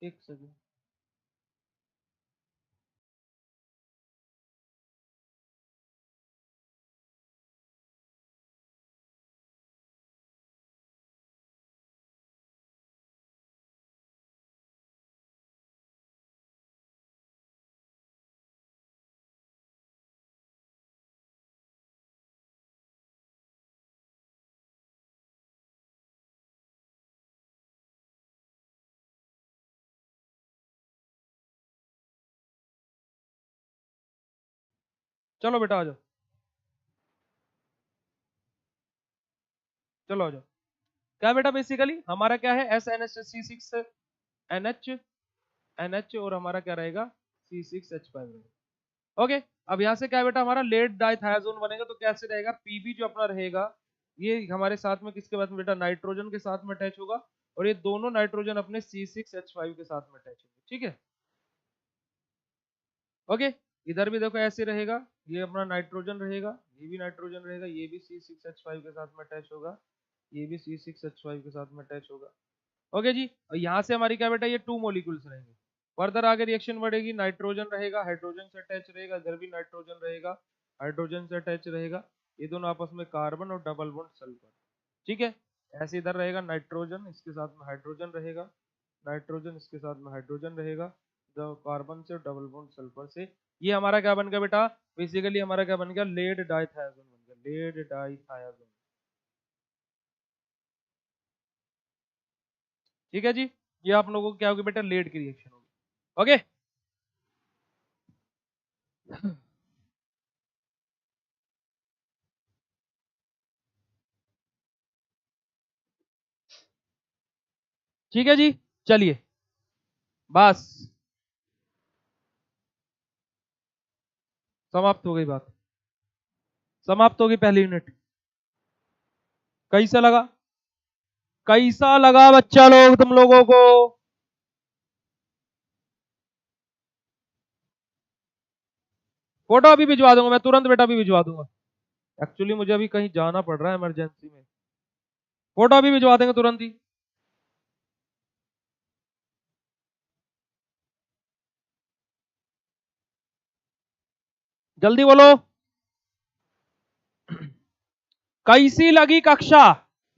एक सेकंड। चलो बेटा आ जाओ, चलो आ जाओ। क्या बेटा बेसिकली हमारा क्या है SnH6 NH NH और हमारा क्या रहेगा C6H5 रहेगा। ओके, अब यहाँ से क्या है बेटा, हमारा लेड डाइथायाजोन बनेगा। तो कैसे रहेगा, पीबी जो अपना रहेगा ये हमारे साथ में किसके बाद में बेटा, नाइट्रोजन के साथ में अटैच होगा, और ये दोनों नाइट्रोजन अपने C6H5 के साथ में अटैच होंगे। ठीक है, ओके, इधर भी देखो ऐसे रहेगा, ये अपना नाइट्रोजन रहेगा, ये भी नाइट्रोजन रहेगा, ये भी C6H5 के साथ में अटैच होगा, ये भी C6H5 के साथ में अटैच होगा। ओके जी, और यहाँ से हमारी क्या बेटा, ये 2 मॉलिक्यूल्स रहेंगे। फर्दर आगे रिएक्शन बढ़ेगी, नाइट्रोजन रहेगा, हाइड्रोजन से अटैच रहेगा, इधर भी नाइट्रोजन रहेगा, हाइड्रोजन से अटैच रहेगा, ये दोनों आपस में कार्बन और डबल बॉन्ड सल्फर। ठीक है, ऐसे इधर रहेगा नाइट्रोजन, इसके साथ में हाइड्रोजन रहेगा, नाइट्रोजन इसके साथ में हाइड्रोजन रहेगा, कार्बन से डबल बॉन्ड सल्फर से। ये हमारा क्या बन गया बेटा, बेसिकली हमारा क्या बन गया, लेड डाइथायाजोन बन गया, लेड डाइथायाजोन। ठीक है जी, ये आप लोगों को क्या होगी बेटा, लेड की रिएक्शन होगी। ओके, ठीक है जी, चलिए बस समाप्त हो गई बात, समाप्त होगी पहली यूनिट। कैसा लगा, कैसा लगा बच्चा लोग तुम लोगों को? फोटो अभी भिजवा दूंगा मैं, तुरंत बेटा अभी भिजवा दूंगा। एक्चुअली मुझे अभी कहीं जाना पड़ रहा है इमरजेंसी में, फोटो अभी भिजवा देंगे तुरंत ही। जल्दी बोलो, कैसी लगी कक्षा?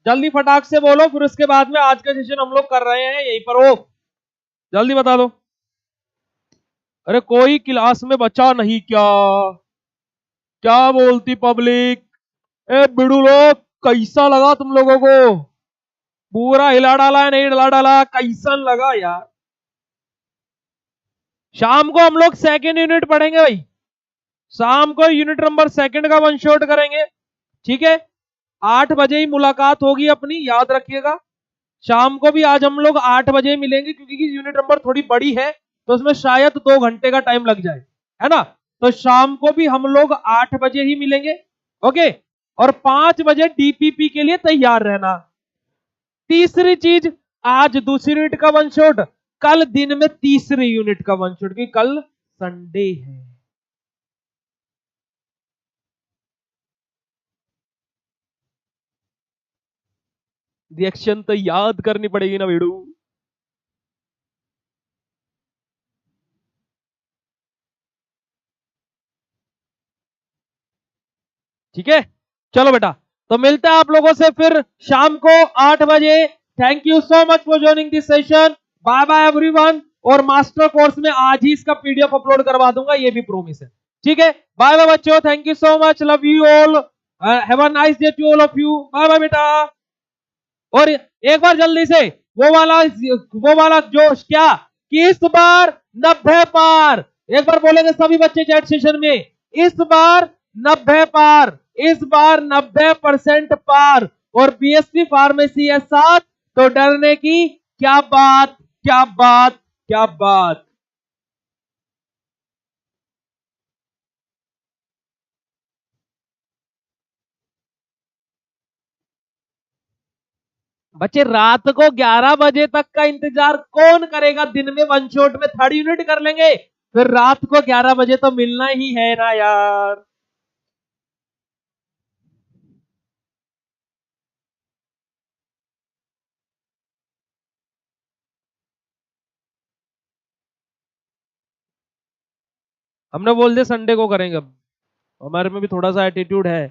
जल्दी फटाक से बोलो, फिर उसके बाद में आज का सेशन हम लोग कर रहे हैं यहीं पर हो, जल्दी बता दो। अरे कोई क्लास में बचा नहीं क्या? क्या बोलती पब्लिक? ए बिड़ू लोग, कैसा लगा तुम लोगों को? पूरा हिला डाला है, नहीं हिला डाला, कैसा लगा यार? शाम को हम लोग सेकेंड यूनिट पढ़ेंगे भाई, शाम को यूनिट नंबर सेकंड का वन शॉट करेंगे। ठीक है, 8 बजे ही मुलाकात होगी अपनी, याद रखिएगा। शाम को भी आज हम लोग 8 बजे मिलेंगे, क्योंकि यूनिट नंबर थोड़ी बड़ी है, तो उसमें शायद 2 घंटे का टाइम लग जाए, है ना? तो शाम को भी हम लोग 8 बजे ही मिलेंगे। ओके, और 5 बजे डीपीपी के लिए तैयार रहना। तीसरी चीज, आज दूसरी यूनिट का वन शॉट, कल दिन में तीसरी यूनिट का वन शॉट, क्योंकि कल संडे है। रिएक्शन तो याद करनी पड़ेगी ना वीडू। ठीक है, चलो बेटा, तो मिलते हैं आप लोगों से फिर शाम को 8 बजे। Thank you so much for joining this session, bye bye everyone. और मास्टर कोर्स में आज ही इसका पीडीएफ अपलोड करवा दूंगा, ये भी प्रॉमिस है। ठीक है, बाय बाय बच्चों, thank you so much, love you all, have a nice day to all of you, bye bye बेटा। और एक बार जल्दी से वो वाला जोश, क्या कि इस बार 90 पार, एक बार बोलेंगे सभी बच्चे चैट सेशन में, इस बार 90 पार, इस बार 90% पार, और बीएससी फार्मेसी है साथ, तो डरने की क्या बात, क्या बात, क्या बात। बच्चे रात को 11 बजे तक का इंतजार कौन करेगा? दिन में वन शॉट में थर्ड यूनिट कर लेंगे, फिर रात को 11 बजे तो मिलना ही है ना यार। हमने बोल दिया संडे को करेंगे, अब हमारे में भी थोड़ा सा एटीट्यूड है।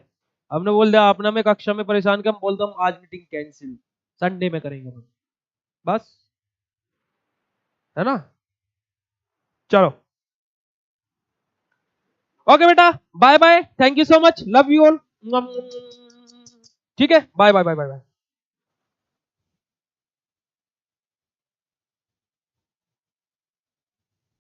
हमने बोल दिया, आपने हमें कक्षा में परेशान किया, हम बोलते हम आज मीटिंग कैंसिल, संडे में करेंगे हम, बस, है ना? चलो, ओके बेटा, bye bye, thank you so much, love you all. ठीक है, बाय बाय बाय बाय।